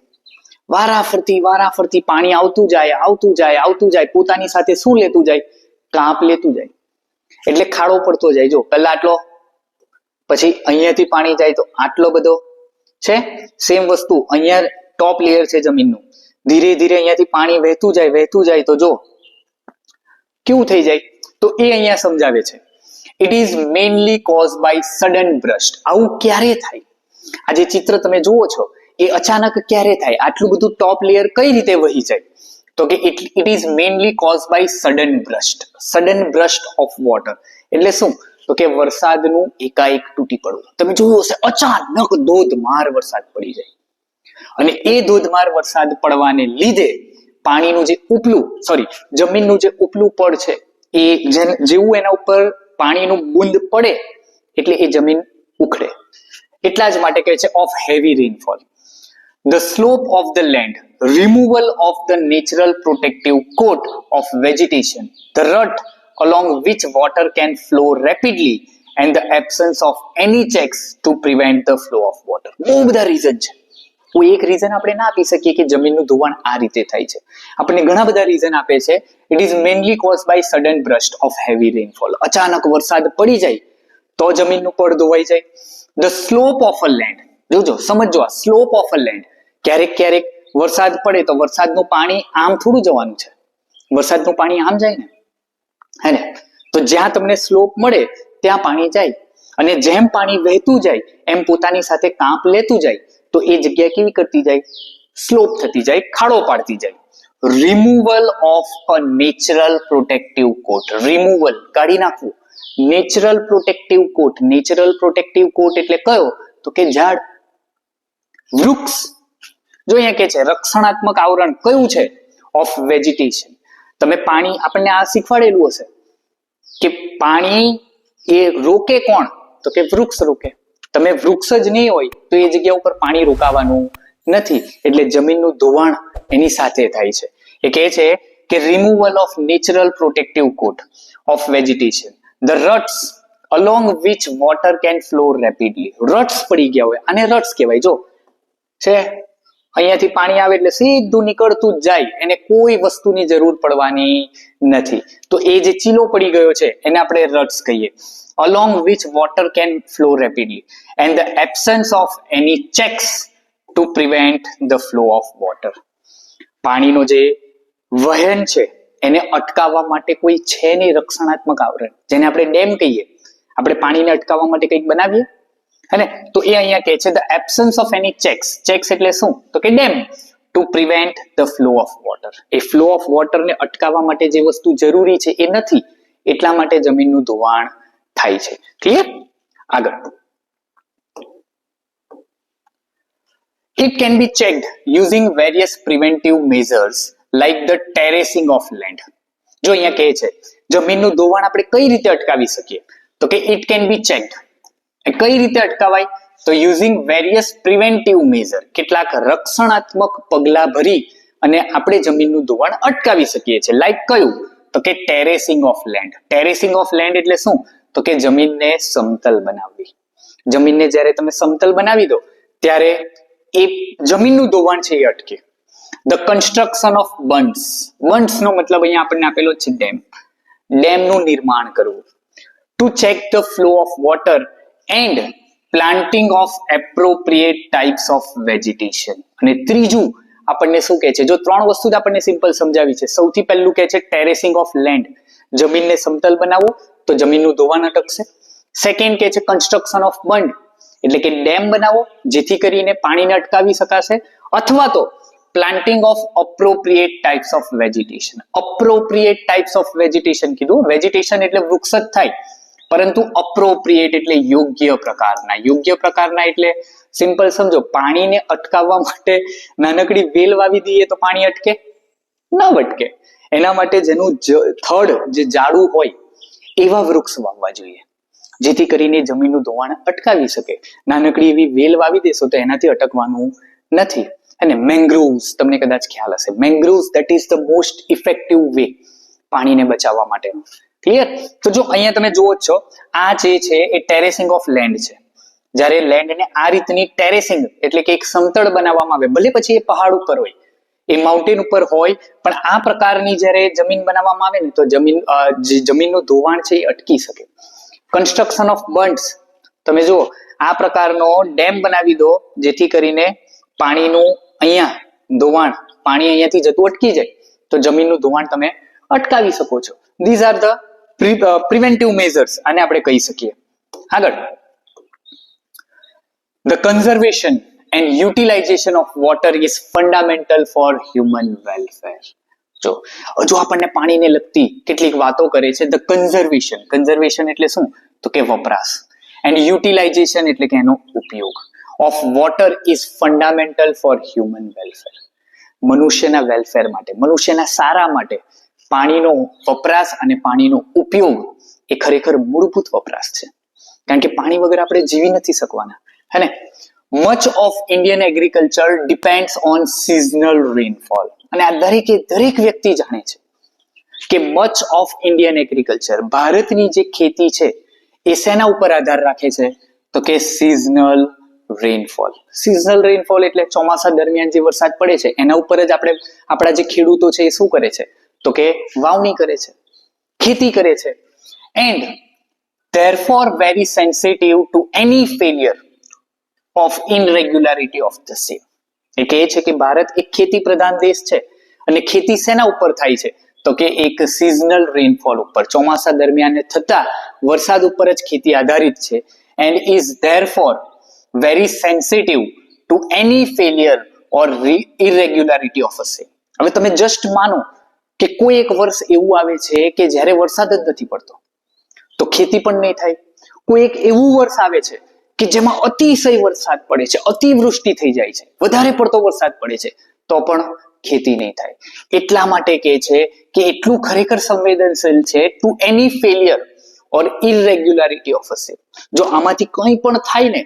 વારાફરતી પાણી આવતું જાય, પોતાની સાથે શું લેતું જાય? કાંપ લેતું જાય, એટલે ખાડો પડતો જાય. જો પહેલા આટલો, પછી અહીંયાથી પાણી જાય તો આટલો બધો છે. સેમ વસ્તુ અહીંયા ટોપ લેયર છે જમીનનું, ધીરે ધીરે અહીંયાથી પાણી વહેતું જાય તો જો કેવું થઈ જાય, તો એ અહીંયા સમજાવે છે. It is mainly cause by sudden burst. આવું ક્યારે થાય? આ જે ચિત્ર તમે જુઓ છો એ અચાનક ક્યારે થાય? આટલું બધું ટોપ લેયર કઈ રીતે વહી જાય? તો કે it is mainly cause by sudden burst of water. એટલે શું? તો કે વરસાદનું એકાએક તૂટી પડવું. તમે જોયું હશે અચાનક ધોધમાર વરસાદ પડી જાય, અને એ ધોધમાર વરસાદ પડવાને લીધે પાણીનું જે જમીનનું જે ઉપલું પડ છે એ જેવું એના ઉપર પાણીનું બુંદ પડે એટલે એ જમીન ઉખડે. એટલા જ માટે કહે છે of heavy rainfall. The slope of the land, removal of the natural protective coat of vegetation, the rut along which water can flow rapidly, and the absence of any checks to prevent the flow of water. બહુ બધા reason છે. કોઈ એક reason આપણે ના આપી શકીએ કે જમીનનું ધોવાણ આ રીતે થાય છે. આપણને ઘણા બધા રીઝન આપે છે. It is mainly cause by sudden burst of heavy rainfall. અચાનક વરસાદ પડી જાય તો જમીનનું પડ ધોવાઈ જાય. The slope of a land, જોજો સમજો, આ સ્લોપ ઓફ અ લેન્ડ. ક્યારેક વરસાદ પડે તો વરસાદનું પાણી આમ થોડું જવાનું છે, વરસાદનું પાણી આમ જાય ને, હે ને? તો જ્યાં તમને સ્લોપ મળે ત્યાં પાણી જાય, અને જેમ પાણી વહેતું જાય એમ પોતાની સાથે કાંપ લેતું જાય, તો એ જગ્યા કેવી કરતી જાય? સ્લોપ થતી જાય, ખાડો પાડતી જાય. Removal of a natural protective coat. Removal, કાઢી નાખવું. નેચરલ પ્રોટેક્ટિવ કોટ એટલે કયો? તો કે ઝાડ, વૃક્ષ. જો અહીંયા કે છે રક્ષણાત્મક આવરણ કયું છે? Of vegetation. તમે પાણી, આપણને આ શીખવાડેલું હશે કે પાણી એ રોકે કોણ? તો કે વૃક્ષ રોકે. તમે વૃક્ષ જ નહીં હોય તો એ જગ્યા ઉપર પાણી રોકાવાનું નથી, એટલે જમીનનું ધોવાણ એની સાથે થાય છે. એ કહે છે કે removal of natural protective coat of vegetation, the ruts along which water can flow rapidly. Ruts પડી ગયા હોય, આને રટ્સ કહેવાય. જો છે અહીંયાથી પાણી આવે એટલે સીધું નીકળતું જ જાય, એને કોઈ વસ્તુની જરૂર પડવાની નથી. તો એ જે ચીલો પડી ગયો છે એને આપણે રટ્સ કહીએ. along which water can flow rapidly and the absence of any checks to prevent the flow of water. પાણીનો જે વહેણ છે એને અટકાવવા માટે કોઈ છે નહીં રક્ષણાત્મક આવરણ, જેને આપણે ડેમ કહીએ. આપણે પાણીને અટકાવવા માટે કંઈક બનાવીએ, હે ને? તો એ અહીંયા કહે છે the absence of any checks. Checks એટલે શું? તો કે dam. to prevent the flow of water. એ ફ્લો ઓફ વોટર ને અટકાવવા માટે જે વસ્તુ જરૂરી છે એ નથી, એટલા માટે જમીનનું ધોવાણ થાય છે. ક્લિયર? આગળ. It can be checked using various preventive measures like the terracing of land. જો અહીંયા કહે છે જમીનનું ધોવાણ આપણે કઈ રીતે અટકાવી શકીએ? તો કે it can be checked. કઈ રીતે અટકાવાય? તો યુઝિંગ વેરિયસ પ્રિવેન્ટિવ મેઝર, કેટલાક રક્ષણાત્મક પગલા ભરી અને આપણે જમીનનું ધોવાણ અટકાવી શકીએ છીએ. લાઈક કયું? તો કે ટેરેસિંગ ઓફ લેન્ડ. ટેરેસિંગ ઓફ લેન્ડ એટલે શું? તો કે જમીનને સમતલ બનાવવી. જમીનને જ્યારે તમે સમતલ બનાવી દો ત્યારે એ જમીનનું ધોવાણ છે એ અટકે. The construction of bunds. બંડ્સનો મતલબ અહીંયા આપણને આપેલો છે ડેમ. ડેમનું નિર્માણ કરવું. To check the flow of water and planting of appropriate types of vegetation. અને ત્રીજું આપણને શું કહે છે? જો ત્રણ વસ્તુ આપણને સિમ્પલ સમજાવી છે. સૌથી પહેલું કહે છે ટેરેસિંગ ઓફ લેન્ડ, જમીનને સમતલ બનાવો તો જમીનનું ધોવાણ અટકશે. સેકન્ડ કહે છે કન્સ્ટ્રક્શન ઓફ બંડ, એટલે કે ડેમ બનાવો જેથી કરીને પાણીને અટકાવી શકાશે, અથવા તો planting of appropriate types of vegetation. Appropriate types of vegetation કીધું. વેજીટેશન એટલે વૃક્ષ જ થાય, પરંતુ અપ્રોપ્રિએટ એટલે યોગ્ય પ્રકારના. યોગ્ય પ્રકારના એટલે સિમ્પલ સમજો, પાણીને અટકાવવા માટે નાનકડી વેલ વાવી દઈએ તો પાણી અટકે? ના અટકે. એના માટે જેનું થડ જે જાડું હોય એવા વૃક્ષ વાવવા જોઈએ. જેથી કરીને જમીનનું ધોવાણ અટકાવી શકે. નાનકડી એવી વેલ વાવી દેશો તો એનાથી અટકવાનું નથી. અને મેંગ્રોવ્સ, તમને કદાચ ખ્યાલ હશે, mangroves that is the most effective way પાણીને બચાવવા માટેનો. ક્લિયર? તો જો અહીંયા તમે જુઓ છો, આ જે છે એ ટેરેસિંગ ઓફ લેન્ડ છે. જ્યારે લેન્ડને આ રીતની ટેરેસિંગ એટલે કે એક સમતળ બનાવવામાં આવે, ભલે પછી એ પહાડ ઉપર હોય, એ માઉન્ટેન ઉપર હોય, પણ આ પ્રકારની જ્યારે જમીન બનાવવામાં આવે ને તો જમીનનું ધોવાણ છે એ અટકી શકે. કન્સ્ટ્રક્શન ઓફ બંડ્સ, તમે જુઓ આ પ્રકારનો ડેમ બનાવી દો જેથી કરીને પાણીનું અહીંયા ધોવાણ, પાણી અહીંયાથી જતું અટકી જાય તો જમીનનું ધોવાણ તમે અટકાવી શકો છો. These are the preventive measures, આને આપણે કહી શકીએ. આગળ, the conservation and utilization of water is fundamental for human welfare. જો હજુ આપણને પાણીને લગતી કેટલીક વાતો કરે છે. ધ કન્ઝર્વેશન એટલે શું? તો કે વપરાશ. એન્ડ યુટિલાઇઝેશન એટલે કે એનો ઉપયોગ. Of water is fundamental four human welfare. મનુષ્યના વેલફેર માટે, મનુષ્યના સારા માટે પાણીનો વપરાશ અને પાણીનો ઉપયોગ એ ખરેખર મૂળભૂત વપરાશ છે. કારણ કે પાણી વગર આપણે જીવી નથી શકવાના, હે ને? Much of Indian agriculture depends on seasonal rainfall. અને આ દરેક વ્યક્તિ જાણે છે કે મચ ઓફ ઇન્ડિયન એગ્રીકલ્ચર, ભારતની જે ખેતી છે એ શેના ઉપર આધાર રાખે છે? તો કે સિઝનલ રેનફોલ. સિઝનલ રેનફોલ એટલે ચોમાસા દરમિયાન જે વરસાદ પડે છે એના ઉપર જ આપણા જે ખેડૂતો છે એ શું કરે છે? તો કે વાવણી કરે છે, ખેતી કરે છે. And therefore very sensitive to any failure of irregularity of the same. એ કહે છે કે ભારત એક ખેતી પ્રધાન દેશ છે અને ખેતી શેના ઉપર થાય છે? તો કે એક સિઝનલ રેનફોલ ઉપર, ચોમાસા દરમિયાન થતા વરસાદ ઉપર જ ખેતી આધારિત છે. And is therefore very sensitive to any failure or irregularity of a same. હવે તમે જસ્ટ માનો કે કોઈ એક વર્ષ એવું આવે છે કે જ્યારે વરસાદ જ નથી પડતો તો ખેતી પણ નહીં થાય. કોઈ એક એવું વર્ષ આવે છે કે જેમાં અતિશય વરસાદ પડે છે, અતિવૃષ્ટિ થઈ જાય છે, વધારે પડતો વરસાદ પડે છે તો પણ ખેતી નહીં થાય. એટલા માટે કહે છે કે એટલું ખરેખર સંવેદનશીલ છે to any failure or irregularity of a same. જો આમાંથી કંઈ પણ થાય ને,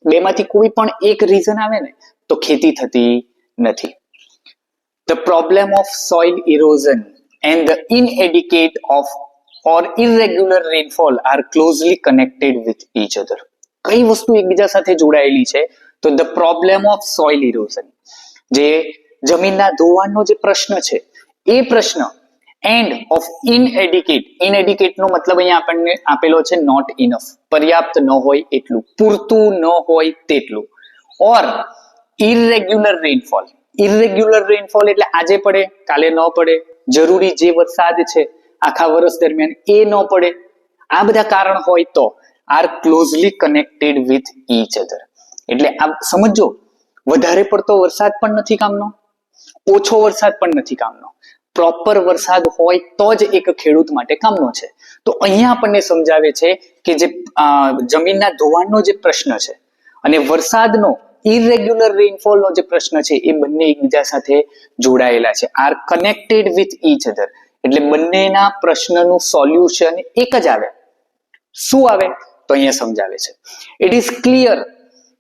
બેમાંથી કોઈ પણ એક રીઝન આવે ને તો ખેતી થતી નથી. The problem of soil erosion and the inadequate of or irregular rainfall are closely connected with each other. કઈ વસ્તુ એકબીજા સાથે જોડાયેલી છે? તો the problem of soil erosion, જે જમીનના ધોવાણનો જે પ્રશ્ન છે એ પ્રશ્ન, and of inadequate નો મતલબ અહીંયા આપણને આપેલો છે not enough, પર્યાપ્ત ન હોય એટલું, પૂરતું ન હોય તેટલું. or irregular rainfall એટલે આજે પડે કાલે ન પડે, જરૂરી જે વરસાદ છે આખા વર્ષ દરમિયાન એ ન પડે, આ બધા કારણ હોય તો are closely connected with each other. એટલે આ સમજો, વધારે પડતો વરસાદ પણ નથી કામનો, ઓછો વરસાદ પણ નથી કામનો. પ્રોપર વરસાદ હોય તો જ એક ખેડૂત માટે કામનો છે. તો અહીંયા આપણને સમજાવે છે કે જે જમીનના ધોવાણનો જે પ્રશ્ન છે અને વરસાદનો ઇરેગ્યુલર રેનફોલનો જે પ્રશ્ન છે એ બંને એકબીજા સાથે જોડાયેલા છે, are connected with each other. એટલે બંનેના પ્રશ્નનું સોલ્યુશન એક જ આવે. શું આવે? તો અહીંયા સમજાવે છે. It is clear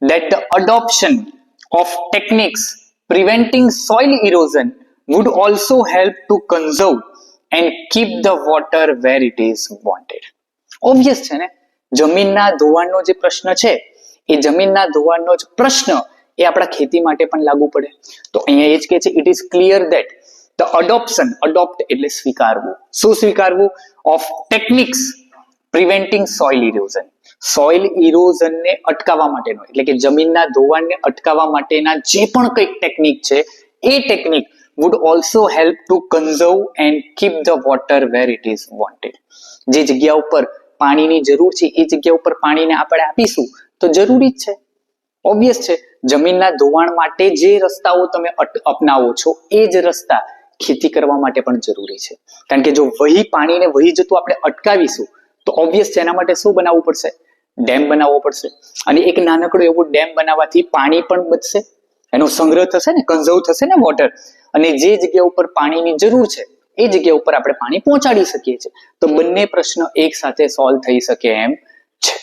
that the adoption of techniques preventing soil erosion would also help to conserve and keep the water where it is wanted. Obvious છે ને, જમીનના ધોવાણનો જે પ્રશ્ન છે એ જમીનના ધોવાણનો જ પ્રશ્ન એ આપણા ખેતી માટે પણ લાગુ પડે. તો અહીંયા એ જ કહે છે, it is clear that the adopt એટલે સ્વીકારવું. શું સ્વીકારવું? Of techniques preventing soil erosion, soil ઇરોઝનને અટકાવવા માટેનો, એટલે કે જમીનના ધોવાણને અટકાવવા માટેના જે પણ કંઈક ટેકનિક છે એ technique would also help to conserve and keep the water where it is wanted. જે જગ્યા ઉપર પાણીની જરૂર છે એ જગ્યા ઉપર પાણીને આપણે આપીશું તો જરૂરી જ છે, ઓબ્વિયસ છે. જમીનના ધોવાણ માટે જે રસ્તાઓ તમે અપનાવો છો એ જ રસ્તા ખેતી કરવા માટે પણ જરૂરી છે. કારણ કે જો પાણીને વહી જતું આપણે અટકાવીશું તો ઓબ્વિયસ છે એના માટે શું બનાવવું પડશે? ડેમ બનાવવો પડશે. અને એક નાનકડો એવો ડેમ બનાવવાથી પાણી પણ બચશે, એનો સંગ્રહ થશે ને, કન્ઝર્વ થશે ને વોટર. અને જે જગ્યા ઉપર પાણીની જરૂર છે એ જગ્યા ઉપર આપણે પાણી પહોંચાડી શકીએ છીએ. તો બંને પ્રશ્ન એક સાથે સોલ્વ થઈ શકે એમ છે.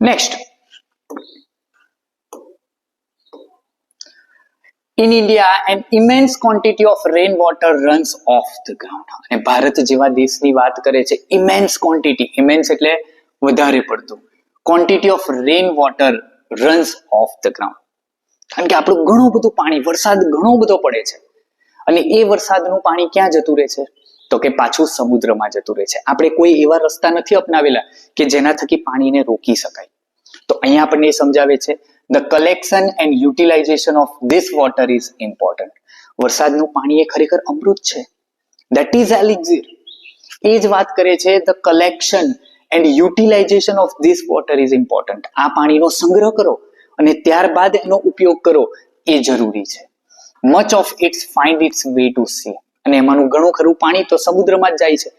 Next, In India, an immense quantity of rainwater runs off the ground. અને ભારત જેવા દેશની વાત કરે છે, immense quantity, immense એટલે વધારે પડતું, quantity of rainwater runs off the ground. કારણ કે આપણું ઘણું બધું પાણી, વરસાદ ઘણો બધો પડે છે અને એ વરસાદનું પાણી ક્યાં જતું રહે છે? તો કે પાછું સમુદ્રમાં જતું રહે છે. આપણે કોઈ એવા રસ્તા નથી અપનાવેલા કે જેના થકી પાણીને રોકી શકાય. તો અહીંયા આપણને એ સમજાવે છે, the collection and utilization of this water is important. વરસાદનું પાણી એ ખરેખર અમૃત છે. That is elixir. એ જ વાત કરે છે, the collection and utilization of this water is important. આ પાણીનો સંગ્રહ કરો અને ત્યારબાદ એનો ઉપયોગ કરો એ જરૂરી છે. Much of it find its way to sea. અને એમાંનું ઘણું ખરું પાણી તો સમુદ્રમાં જ જાય છે.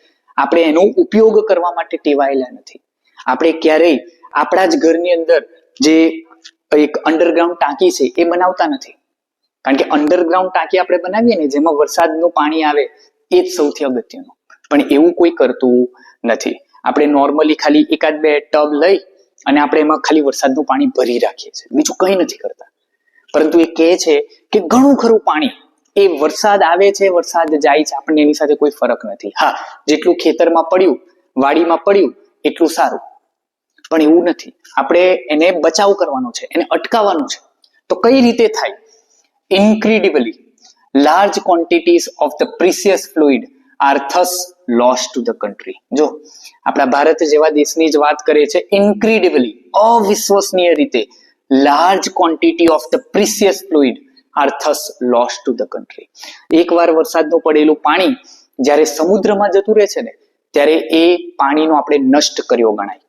આપણે એનો ઉપયોગ કરવા માટે ટેવાયેલા નથી. આપણે ક્યારેય આપણા જ ઘરની અંદર જે એક અંડરગ્રાઉન્ડ ટાંકી છે એ બનાવતા નથી. કારણ કે અંડરગ્રાઉન્ડ ટાંકી આપણે બનાવીએ ને, જેમાં વરસાદનું પાણી આવે, એ જ સૌથી અગત્યનું. પણ એવું કોઈ કરતું નથી. આપણે નોર્મલી ખાલી એકાદ બે ટબ લઈ અને આપણે એમાં ખાલી વરસાદનું પાણી ભરી રાખીએ છીએ, બીજું કંઈ નથી કરતા. પરંતુ એ કહે છે કે ઘણું ખરું પાણી એ વરસાદ આવે છે, વરસાદ જાય છે, આપણને એની સાથે કોઈ ફરક નથી. હા, જેટલું ખેતરમાં પડ્યું, વાડીમાં પડ્યું એટલું સારું, પણ એવું નથી. આપણે એને બચાવ કરવાનો છે, એને અટકાવવાનું છે. તો કઈ રીતે થાય? Incredibly large quantities of the precious fluid are thus lost to the country. જો આપણા ભારત જેવા દેશની જ વાત કરે છે, incredibly, અવિશ્વસનીય રીતે, large quantity of the precious fluid are thus lost to the country. એકવાર વરસાદનું પડેલું પાણી જ્યારે સમુદ્રમાં જતું રહે છે ને, ત્યારે એ પાણીનો આપણે નષ્ટ કર્યો ગણાય.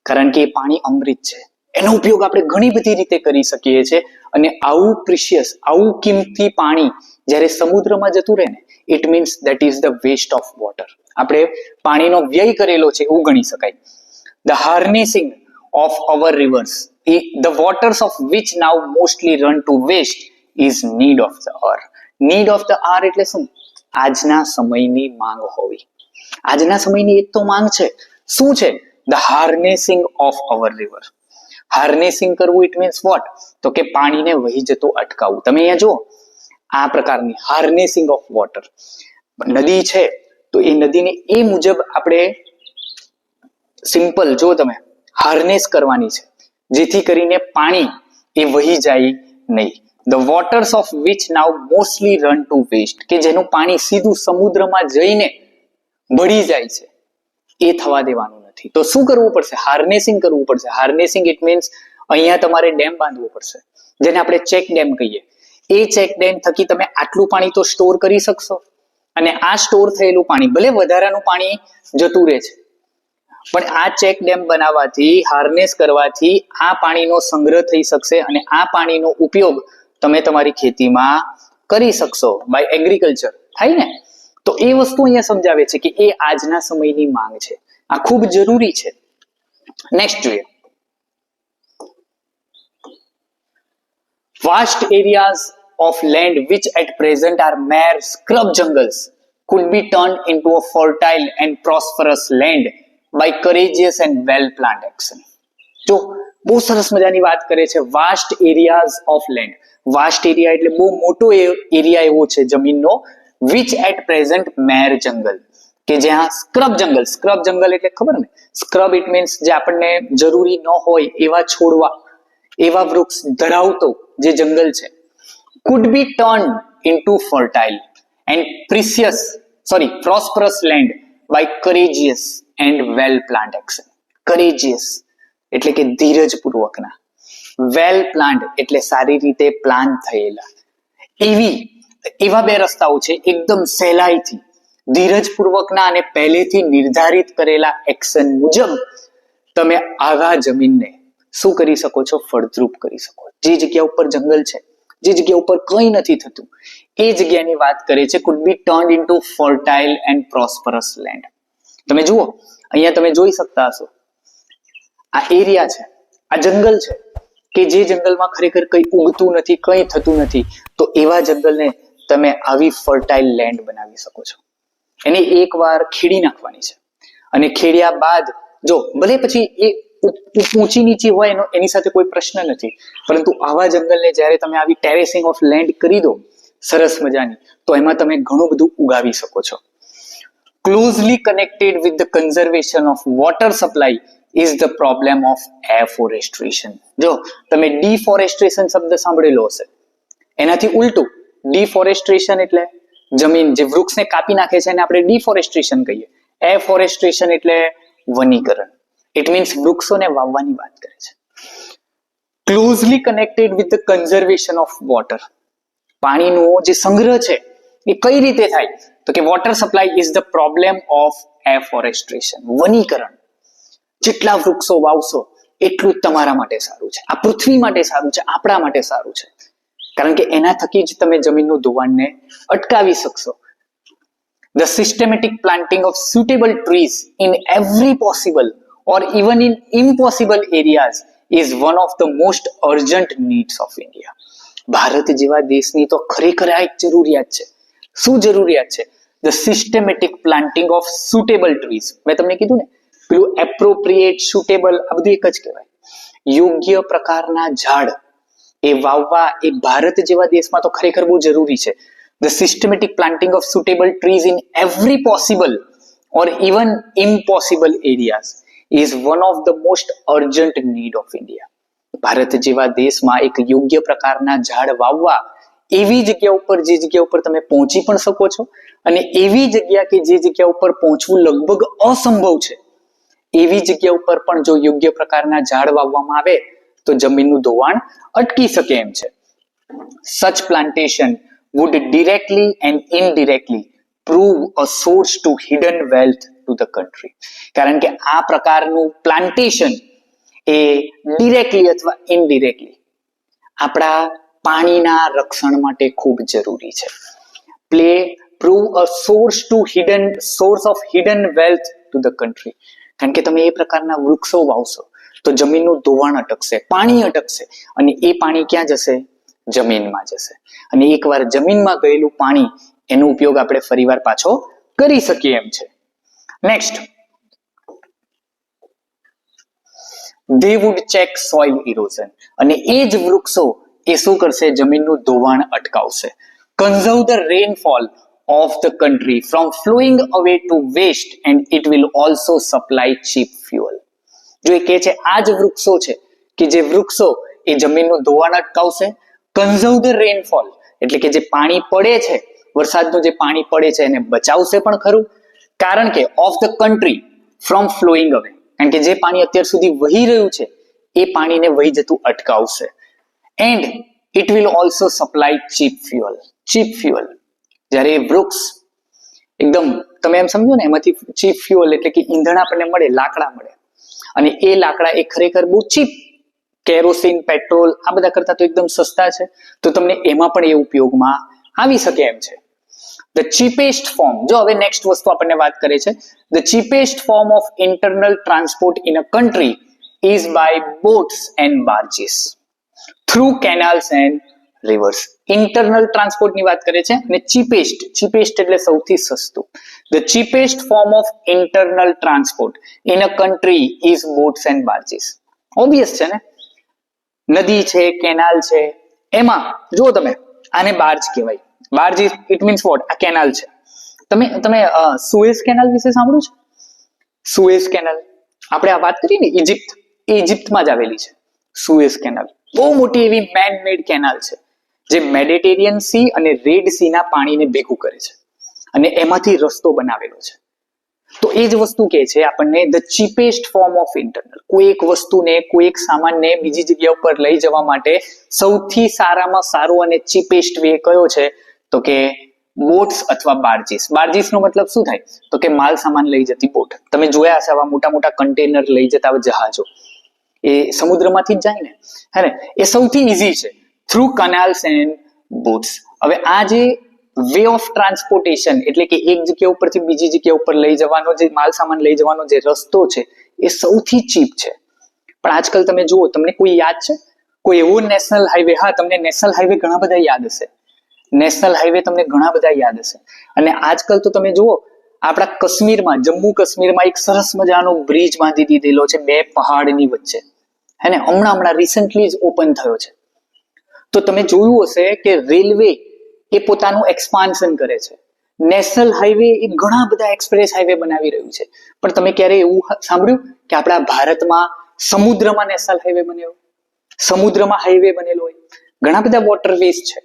કારણ કે એ પાણી અમૃત છે. એનો ઉપયોગ આપણે ઘણી બધી રીતે કરી શકીએ છીએ. અને આવું પ્રિશિયસ, આવું કિંમતી પાણી જ્યારે સમુદ્રમાં જતું રહે ને, it means that is the waste of water. આપણે પાણીનો વ્યય કરેલો છે એવું ગણી શકાય. The harnessing of our rivers, the waters of which now mostly run to waste is need of the hour. Need of the hour એટલે શું? આજના સમયની માંગ હોવી. આજના સમયની એક તો માંગ છે. શું છે? The harnessing of our river. હાર્નેસિંગ કરવું, ઇટ મીન્સ વોટ? તો કે પાણીને વહી જતું અટકાવવું. તમે અહીંયા જુઓ, આ પ્રકારની હાર્નેસિંગ ઓફ વોટર. નદી છે તો એ નદીને એ મુજબ આપણે સિમ્પલ જો તમે હાર્નેસ કરવાની છે, જેથી કરીને પાણી એ વહી જાય નહીં. The waters of which now mostly run to waste, કે જેનું પાણી સીધું સમુદ્રમાં જઈને ભળી જાય છે, એ થવા દેવાનું નથી. તો શું કરવું પડશે? હાર્નેસિંગ કરવું પડશે. હાર્નેસિંગ ઇટ મીન્સ અહીંયા તમારે ડેમ બાંધવો પડશે, જેને આપણે ચેક ડેમ કહીએ. એ ચેક ડેમ થકી તમે આટલું પાણી તો સ્ટોર કરી શકશો, અને આ સ્ટોર થયેલું પાણી, ભલે વધારાનું પાણી જતું રહે છે, પણ આ ચેક ડેમ બનાવવાથી, હાર્નેસ કરવાથી આ પાણીનો સંગ્રહ થઈ શકશે અને આ પાણીનો ઉપયોગ તમે તમારી ખેતીમાં કરી શકશો. બાય એગ્રીકલ્ચર થાય ને. તો એ વસ્તુ અહીંયા સમજાવે છે કે એ આજના સમયની માંગ છે. આ ખૂબ જરૂરી છે. નેક્સ્ટ જોઈએ. Vast areas of land which at present are mere scrub jungles could be turned into a fertile and prosperous land by courageous and well planned action. જો બહુ સરસ મજાની વાત કરે છે. Vast areas of land. Vast area એટલે બહુ મોટો એરિયા એવો છે જમીનનો, which at present mere jungle, કે જ્યાં સ્ક્રબ જંગલ. સ્ક્રબ જંગલ એટલે ખબર ને? સ્ક્રબ ઇટ મીન્સ જે આપણને જરૂરી ન હોય એવા છોડવા, એવા વૃક્ષ ધરાવતો જે જંગલ છે. could be turned into fertile and prosperous land by courageous and well planned action. courageous એટલે કે ધીરજપૂર્વકના, વેલ પ્લાન્ડ એટલે સારી રીતે પ્લાન થયેલા. એવા બે રસ્તાઓ છે, એકદમ સહેલાઈથી, ધીરજપૂર્વકના અને પહેલેથી નિર્ધારિત કરેલા એક્શન મુજબ તમે આવા જમીનને શું કરી શકો છો? ફળદ્રુપ કરી શકો. જે જગ્યા ઉપર જંગલ છે, જે જગ્યા ઉપર કંઈ નથી થતું, એ જગ્યાની વાત કરે છે. could be turned into fertile and prosperous land. તમે જુઓ, અહીંયા તમે જોઈ શકતા હશો, આ એરિયા છે, આ જંગલ છે, કે જે જંગલમાં ખરેખર કંઈ ઉગતું નથી, કંઈ થતું નથી. તો એવા જંગલને તમે આવી ફર્ટાઇલ લેન્ડ બનાવી શકો છો. એને એકવાર ખેડી નાખવાની છે, અને ખેડ્યા બાદ જો ભલે પછી એ ઊંચી નીચી હોય એની સાથે કોઈ પ્રશ્ન નથી, પરંતુ આવા જંગલને જ્યારે તમે આવી ટેરેસિંગ ઓફ લેન્ડ કરી દો સરસ મજાની, તો એમાં તમે ઘણું બધું ઉગાવી શકો છો. Closely connected with the conservation of water supply is the problem of afforestation. જો તમે ડિફોરેસ્ટ્રેશન શબ્દ સાંભળેલો હશે, એનાથી ઉલટું ડિફોરેસ્ટ્રેશન એટલે જમીન જે વૃક્ષને કાપી નાખે છે એને આપણે ડિફોરેસ્ટ્રેશન કહીએ. એફોરેસ્ટ્રેશન એટલે વનીકરણ. ઇટ મીન્સ વૃક્ષોને વાવવાની વાત કરે છે. Closely connected with the conservation of water. પાણીનો જે સંગ્રહ છે એ કઈ રીતે થાય? તો કે water supply is the problem of afforestation, વનીકરણ. જેટલા વૃક્ષો વાવશો એટલું જ તમારા માટે સારું છે, આ પૃથ્વી માટે સારું છે, આપણા માટે સારું છે, કારણ કે એના થકી જ તમે જમીનનું ધોવાણને અટકાવી શકશો. The systematic planting of suitable trees in every possible or even in impossible areas is one of the most urgent needs of India. Bharat જેવા દેશની તો ખરેખર આ એક જરૂરિયાત છે. શું જરૂરિયાત છે? The systematic planting of suitable trees. મેં તમને કીધું ને, પેલું appropriate, suitable, આ બધું એક જ કહેવાય. યોગ્ય પ્રકારના ઝાડ એ વાવવા એ ભારત જેવા દેશમાં તો ખરેખર બહુ જરૂરી છે. The systematic planting of suitable trees in every possible or even impossible areas is one of the most urgent need of India. Bharat જેવા દેશમાં એક યોગ્ય પ્રકારના ઝાડ વાવવા, એવી જગ્યા ઉપર જે જગ્યા ઉપર તમે પહોંચી પણ શકો છો, અને એવી જગ્યા કે જે જગ્યા ઉપર પહોંચવું લગભગ અસંભવ છે, એવી જગ્યા ઉપર પણ જો યોગ્ય પ્રકારના ઝાડ વાવવામાં આવે તો જમીનનું ધોવાણ અટકી શકે એમ છે. Such plantation would directly and indirectly prove a source to hidden wealth to the country. કારણ કે આ પ્રકારનું પ્લાન્ટેશન એ ડિરેક્ટલી અથવા ઇનડિરેક્ટલી આપણા પાણીના રક્ષણ માટે ખૂબ જરૂરી છે. prove a source of hidden wealth to the country. કારણ કે તમે એ પ્રકારના વૃક્ષો વાવશો તો જમીનનું ધોવાણ અટકશે, પાણી અટકશે, અને એ પાણી ક્યાં જશે? જમીનમાં જશે. અને એકવાર જમીનમાં ગયેલું પાણી એનો ઉપયોગ આપણે ફરીવાર પાછો કરી શકીએ એમ છે. Next, they would check soil erosion. અને એ જ વૃક્ષો એ શું કરશે? જમીનનું ધોવાણ અટકાવશે. conserve the rainfall of the country from flowing away to waste and it will also supply cheap fuel. જો એ કહે છે આ જ વૃક્ષો છે કે જે વૃક્ષો એ જમીનનું ધોવાણ અટકાવશે. conserve the rainfall એટલે કે જે પાણી પડે છે, વરસાદનું જે પાણી પડે છે એને બચાવશે પણ ખરું, કારણ કે of the country from flowing અવે, કારણ કે જે પાણી અત્યાર સુધી વહી રહ્યું છે એ પાણીને વહી જતું અટકાવશે. And it will also supply cheap fuel. Cheap fuel, જ્યારે વૃક્ષ એકદમ તમે એમ સમજો ને, એમાંથી ચીપ ફ્યુઅલ એટલે કે ઈંધણ આપણને મળે, લાકડા મળે, અને એ લાકડા એ ખરેખર બહુ ચીપ, કેરોસીન, પેટ્રોલ આ બધા કરતા તો એકદમ સસ્તા છે, તો તમને એમાં પણ એ ઉપયોગમાં આવી શકે એમ છે. ધ ચીપેસ્ટ ફોર્મ, જો હવે નેક્સ્ટ વસ્તુ આપણને વાત કરે છે, the cheapest form of internal transport in a country is by boats and barges through canals and rivers. Internal ટ્રાન્સપોર્ટની વાત કરે છે, અને ચીપેસ્ટ એટલે સૌથી સસ્તું. The cheapest form of internal transport in a country is boats and barges. Obvious છે ને, નદી છે, કેનાલ છે, એમાં જો તમે આને બાર્જ કહેવાય. Barge it means vote? આ કેનાલ છે. તમે સુએઝ કેનાલ વિશે સાંભળ્યું છે? સુએઝ કેનાલ આપણે આ વાત કરી ને, ઇજિપ્તમાં જ આવેલી છે સુએઝ કેનાલ. બહુ મોટી એવી મેન મેડ કેનાલ છે જે મેડિટેરિયન સી અને રેડ સી ના પાણીને ભેગું કરે છે, અને એમાંથી રસ્તો બનાવેલો છે. તો એ જ વસ્તુ કહે છે આપણને, the cheapest form of internal. કોઈ એક વસ્તુને, કોઈ એક સામાનને બીજી જગ્યા ઉપર લઈ જવા માટે સૌથી સારામાં સારો અને ચીપેસ્ટ વે કયો છે? તો કે બોટ્સ અથવા બાર્જીસ. બાર્જીસ નો મતલબ શું થાય? તો કે માલ સામાન લઈ જતી બોટ. તમે જોયા હશે આવા મોટા મોટા કન્ટેનર લઈ જતા જહાજો, એ સમુદ્રમાંથી જ જાય ને, હે ને? એ સૌથી ઈઝી છે, થ્રુ કેનાલ્સ એન્ડ બોટ્સ. હવે આ જે વે ઓફ ટ્રાન્સપોર્ટેશન એટલે કે એક જગ્યા ઉપરથી બીજી જગ્યા ઉપર લઈ જવાનો જે માલ સામાન લઈ જવાનો જે રસ્તો છે એ સૌથી ચીપ છે. પણ આજકાલ તમે જુઓ, તમને કોઈ યાદ છે કોઈ એવો નેશનલ હાઈવે? હા, તમને નેશનલ હાઈવે ઘણા બધા યાદ હશે. નેશનલ હાઈવે તમને ઘણા બધા યાદ હશે. અને આજકાલ તો તમે જુઓ આપણા કાશ્મીરમાં, જમ્મુ કાશ્મીરમાં એક સરસ મજાનો બ્રિજ બાંધી દીધેલો છે 2 પહાડની વચ્ચે, હે ને, હમણાં રિસન્ટલી જ ઓપન થયો છે. તો તમે જોયું હશે કે રેલવે એ પોતાનું એક્સપાન્શન કરે છે. નેશનલ હાઈવે એ ઘણા બધા એક્સપ્રેસ હાઈવે બનાવી રહ્યું છે. પણ તમે ક્યારે એવું સાંભળ્યું કે આપણા ભારતમાં સમુદ્રમાં નેશનલ હાઈવે બન્યો, સમુદ્રમાં હાઈવે બનેલો હોય? ઘણા બધા વોટરવેઝ છે,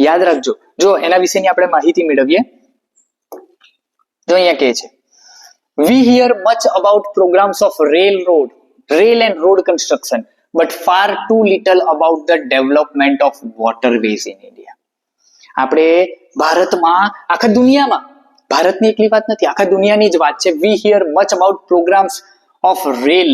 યાદ રાખજો. જો એના વિશેની આપણે માહિતી મેળવીએ. જો અહીંયા કહે છે, we hear much about programs of rail and road construction, but far too little about the development of waterways in India. આપણે ભારતમાં, આખા દુનિયામાં, ભારતની એકલી વાત નથી, આખા દુનિયાની જ વાત છે. we hear much about programs of rail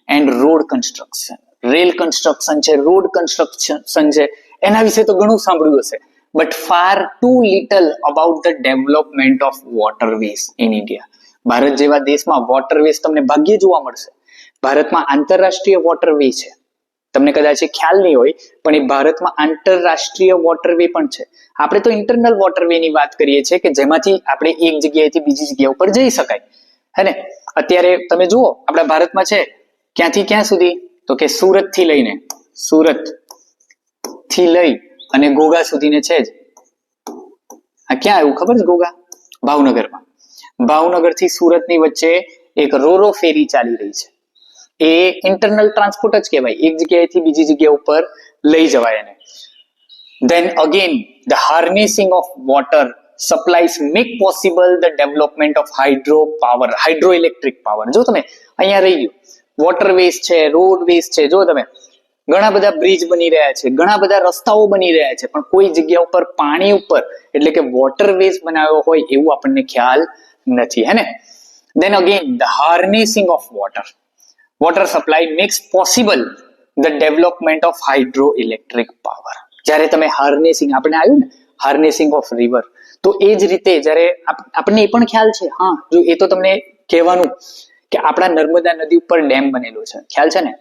and road construction. Rail construction છે, રોડ કન્સ્ટ્રક્શન છે, એના વિશે તો ઘણું સાંભળ્યું હશે, but far too little about the development of waterways in India. Bharat જેવા દેશમાં વોટરવેઝ તમને ભાગ્યે જોવા મળશે. ભારતમાં આંતરરાષ્ટ્રીય વોટરવે છે, તમને કદાચ ખ્યાલ નહીં હોય, પણ એ ભારતમાં આંતરરાષ્ટ્રીય વોટરવે પણ છે. આપણે તો ઇન્ટરનલ વોટરવે ની વાત કરીએ છીએ કે જેમાંથી આપણે એક જગ્યાએથી બીજી જગ્યા ઉપર જઈ શકાય, હે ને. અત્યારે તમે જુઓ આપણા ભારતમાં છે ક્યાંથી ક્યાં સુધી, તો કે સુરત થી લઈ અને ઘોઘા સુધીને છે જ. આ ક્યાં આવ્યું ખબર છે? ઘોઘા ભાવનગરમાં. ભાવનગર થી સુરતની વચ્ચે એક રોરો ફેરી ચાલી રહી છે. એ ઇન્ટરનલ ટ્રાન્સપોર્ટ જ કહેવાય, એક જગ્યાએથી બીજી જગ્યા ઉપર લઈ જવાય એને. Then again, the harnessing of water supplies make possible the development of hydroelectric power. જો તમે અહીંયા રહી ગયું, વોટરવેઝ છે, રોડવેઝ છે, જો તમે ઘણા બધા બ્રિજ બની રહ્યા છે, ઘણા બધા રસ્તાઓ બની રહ્યા છે, પણ કોઈ જગ્યા ઉપર પાણી ઉપર એટલે કે વોટરવેઝ બનાવ્યો હોય એવું આપણને ખ્યાલ નથી, હે ને. Then again, the harnessing of water supply makes possible the development of hydroelectric power. જ્યારે તમે હાર્નેસિંગ, આપણે આવ્યું ને હાર્નેસિંગ ઓફ રિવર, તો એ જ રીતે જ્યારે આપણને એ પણ ખ્યાલ છે, હા, જો એ તો તમને કહેવાનું કે આપણા નર્મદા નદી ઉપર ડેમ બનેલો છે, ખ્યાલ છે ને,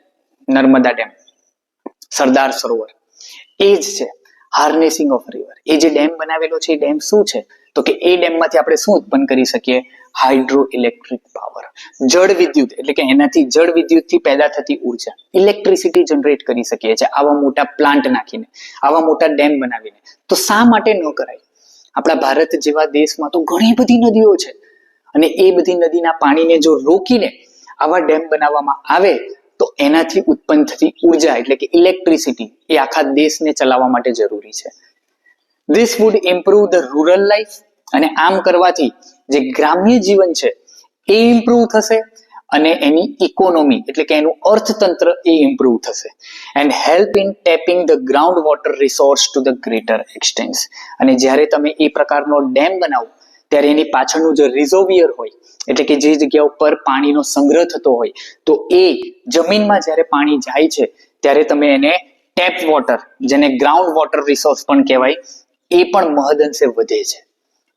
નર્મદા ડેમ, સરદાર સરોવર, એ જ છે હાર્નેસિંગ ઓફ રિવર. એ જે ડેમ બનાવેલો છે, એ ડેમ શું છે, તો કે એ ડેમમાંથી આપણે શું ઉત્પન્ન કરી શકીએ? Hydro electric power. જળ વિદ્યુત એટલે કે એનાથી જળ વિદ્યુતથી પેદા થતી ઉર્જા, ઇલેક્ટ્રિસિટી જનરેટ કરી શકીએ છીએ આવા મોટા પ્લાન્ટ નાખીને, આવા મોટા ડેમ બનાવીને. તો શા માટે ન કરાય? આપણા ભારત જેવા દેશમાં તો ઘણી બધી નદીઓ છે, અને એ બધી નદીના પાણીને જો રોકીને આવા ડેમ બનાવવામાં આવે તો એનાથી ઉત્પન્ન થતી ઉર્જા એટલે કે ઇલેક્ટ્રિસિટી એ આખા દેશને ચલાવવા માટે જરૂરી છે. This would improve the rural life, અને આમ કરવાથી જે ગ્રામ્ય જીવન છે એ ઇમ્પ્રુવ થશે, અને એની ઇકોનોમી એટલે કે એનું અર્થતંત્ર એ ઇમ્પ્રુવ થશે. And help in tapping the ground water resource to the greater extents. અને જ્યારે તમે એ પ્રકારનો ડેમ બનાવો ત્યારે એની પાછળનું જે રિઝર્વિયર હોય એટલે કે જે જગ્યા ઉપર પાણીનો સંગ્રહ થતો હોય, તો એ જમીનમાં જ્યારે પાણી જાય છે ત્યારે તમે એને ટેપ વોટર, જેને ગ્રાઉન્ડ વોટર રિસોર્સ પણ કહેવાય, એ પણ મહદઅંશે વધે છે.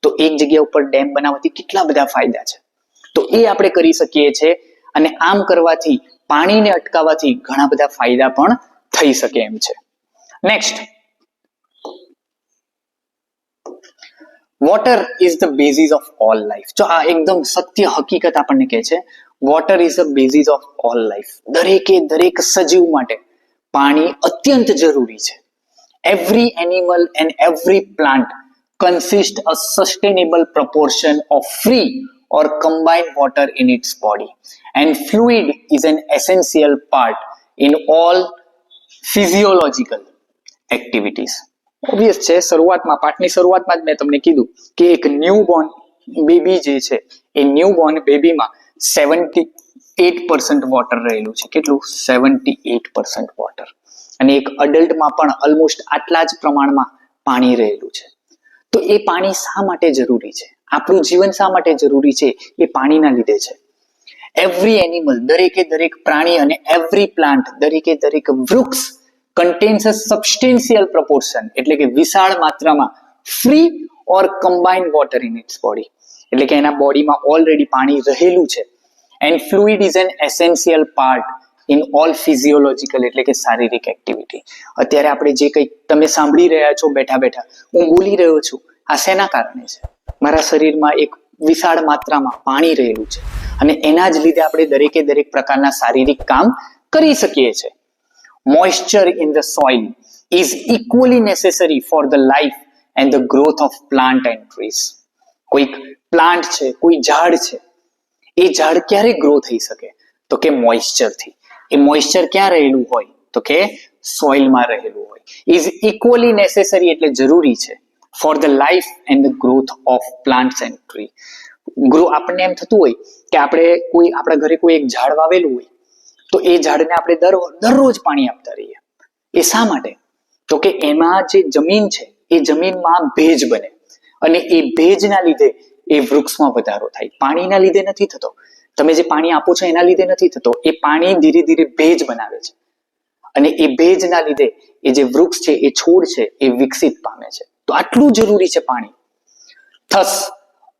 તો એક જગ્યા ઉપર ડેમ બનાવવાથી કેટલા બધા ફાયદા છે, તો એ આપણે કરી શકીએ છીએ. અને આમ કરવાથી, પાણીને અટકાવવાથી ઘણા બધા ફાયદા પણ થઈ શકે એમ છે. Next, water is the basis of all life. જો આ એકદમ સત્ય હકીકત આપણને કહે છે, water is the basis of all life. દરેક સજીવ માટે પાણી અત્યંત જરૂરી છે. Every animal and every plant consist a sustainable proportion of free or combined water in its body, and fluid is an essential part in all physiological activities. Obvious છે, પાઠની શરૂઆતમાં જ મેં તમને કીધું કે એક ન્યૂબોર્ન બેબી જે છે એ ન્યૂબોર્ન બેબીમાં 78% વોટર રહેલું છે. કેટલું? 78% વોટર. અને એક અડલ્ટમાં પણ ઓલમોસ્ટ આટલા જ પ્રમાણમાં પાણી રહેલું છે. તો એ પાણી શા માટે જરૂરી છે? આપણું જીવન શા માટે જરૂરી છે? એ પાણીના લીધે છે. એવરી એનિમલ, દરેક પ્રાણી, અને એવરી પ્લાન્ટ, દરેક વૃક્ષ કન્ટેન્સ અ સબસ્ટેન્શિયલ પ્રપોર્શન એટલે કે વિશાળ માત્રામાં free or combined water in its body એટલે કે એના બોડીમાં ઓલરેડી પાણી રહેલું છે. And fluid is an essential part in all physiological એટલે કે શારીરિક એક્ટિવિટી. અત્યારે આપણે જે કંઈ તમે સાંભળી રહ્યા છો બેઠા બેઠા, હું બોલી રહ્યો છું, આ શેના કારણે છે? મારા શરીરમાં એક વિશાળ માત્રામાં પાણી રહેલું છે અને એના જ લીધે આપણે દરેકે દરેક પ્રકારના શારીરિક કામ કરી શકીએ છીએ. Moisture in the soil is equally necessary for the life and the growth of plant and trees. કોઈક પ્લાન્ટ છે, કોઈ ઝાડ છે, એ ઝાડ ક્યારે ગ્રો થઈ શકે? તો કે મોઇસ્ચરથી. એ મોઇસ્ચર ક્યાં રહેલું હોય? તો કે સોઇલમાં રહેલું હોય. ઇઝ ઇક્વલી નેસેસરી એટલે જરૂરી છે for the life and the growth of plants and tree. આપણને એમ થતું હોય કે આપણા ઘરે કોઈ એક ઝાડ વાવેલું હોય તો એ ઝાડને આપણે દરરોજ પાણી આપતા રહીએ. એ શા માટે? તો કે એમાં જે જમીન છે એ જમીનમાં ભેજ બને અને એ ભેજના લીધે એ વૃક્ષમાં વધારો થાય. પાણીના લીધે નથી થતો. તમે જે પાણી આપો છો એના લીધે નથી થતો. એ પાણી ધીરે ધીરે ભેજ બનાવે છે અને એ ભેજના લીધે એ જે વૃક્ષ છે, એ છોડ છે, એ વિકસિત પામે છે. તો આટલું જરૂરી છે પાણી. Thus,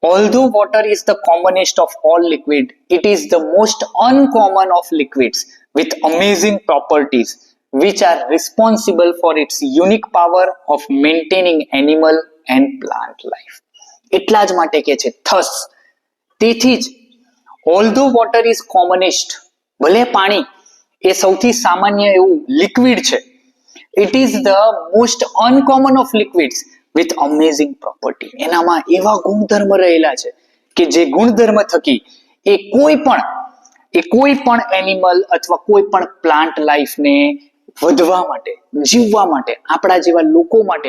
although water is the commonest of all liquid, it is the most uncommon of liquids with amazing properties which are responsible for its unique power of maintaining animal and plant life. એટલા જ માટે કે છે thus, તેથી જ although water is commonest, ભલે પાણી એ સૌથી સામાન્ય એવું લિક્વિડ છે, it is the most uncommon of liquids with amazing property. એનામાં એવા ગુણધર્મ રહેલા છે કે જે ગુણધર્મ થકી એ કોઈ પણ એનિમલ અથવા કોઈ પણ પ્લાન્ટ લાઈફને વધવા માટે, જીવવા માટે, આપણા જેવા લોકો માટે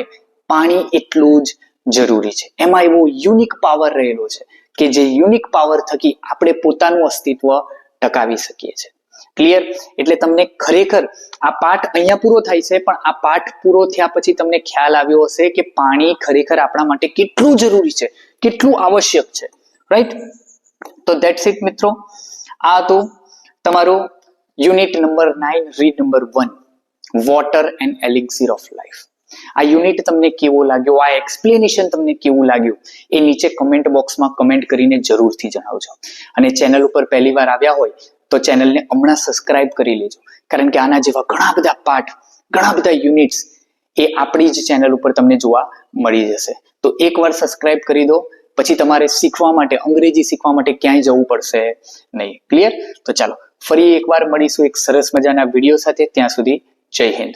પાણી એટલું જ જરૂરી છે. એમાં એવો યુનિક પાવર રહેલો છે કે જે યુનિક પાવર થકી આપણે પોતાનું અસ્તિત્વ ટકાવી શકીએ છીએ. ક્લિયર? એટલે તમને ખરેખર આ પાઠ અહીંયા પૂરો થાય છે, પણ આ પાઠ પૂરો થયા પછી તમને ખ્યાલ આવ્યો હશે કે પાણી ખરેખર આપણા માટે કેટલું જરૂરી છે, કેટલું આવશ્યક છે. રાઈટ? તો ધેટ્સ ઇટ મિત્રો. આ તો તમારું unit number 9, read number 1, water and elixir of life. આ યુનિટ તમને કેવો લાગ્યો, આ એક્સપ્લેનેશન તમને કેવું લાગ્યું, એ નીચે કમેન્ટ બોક્સમાં કમેન્ટ કરીને જરૂરથી જણાવજો. અને ચેનલ ઉપર પહેલી વાર આવ્યા હોય તો ચેનલને હમણાં સબસ્ક્રાઇબ કરી લેજો, કારણ કે આના જેવા ઘણા બધા પાઠ, ઘણા બધા યુનિટ્સ એ આપણી જ ચેનલ ઉપર તમને જોવા મળી જશે. તો એકવાર સબસ્ક્રાઇબ કરી દો, પછી તમારે શીખવા માટે, અંગ્રેજી શીખવા માટે ક્યાંય જવું પડશે નહીં. ક્લિયર? તો ચાલો ફરી એકવાર મળીશું એક સરસ મજાના વિડીયો સાથે. ત્યાં સુધી જય હિન્દ.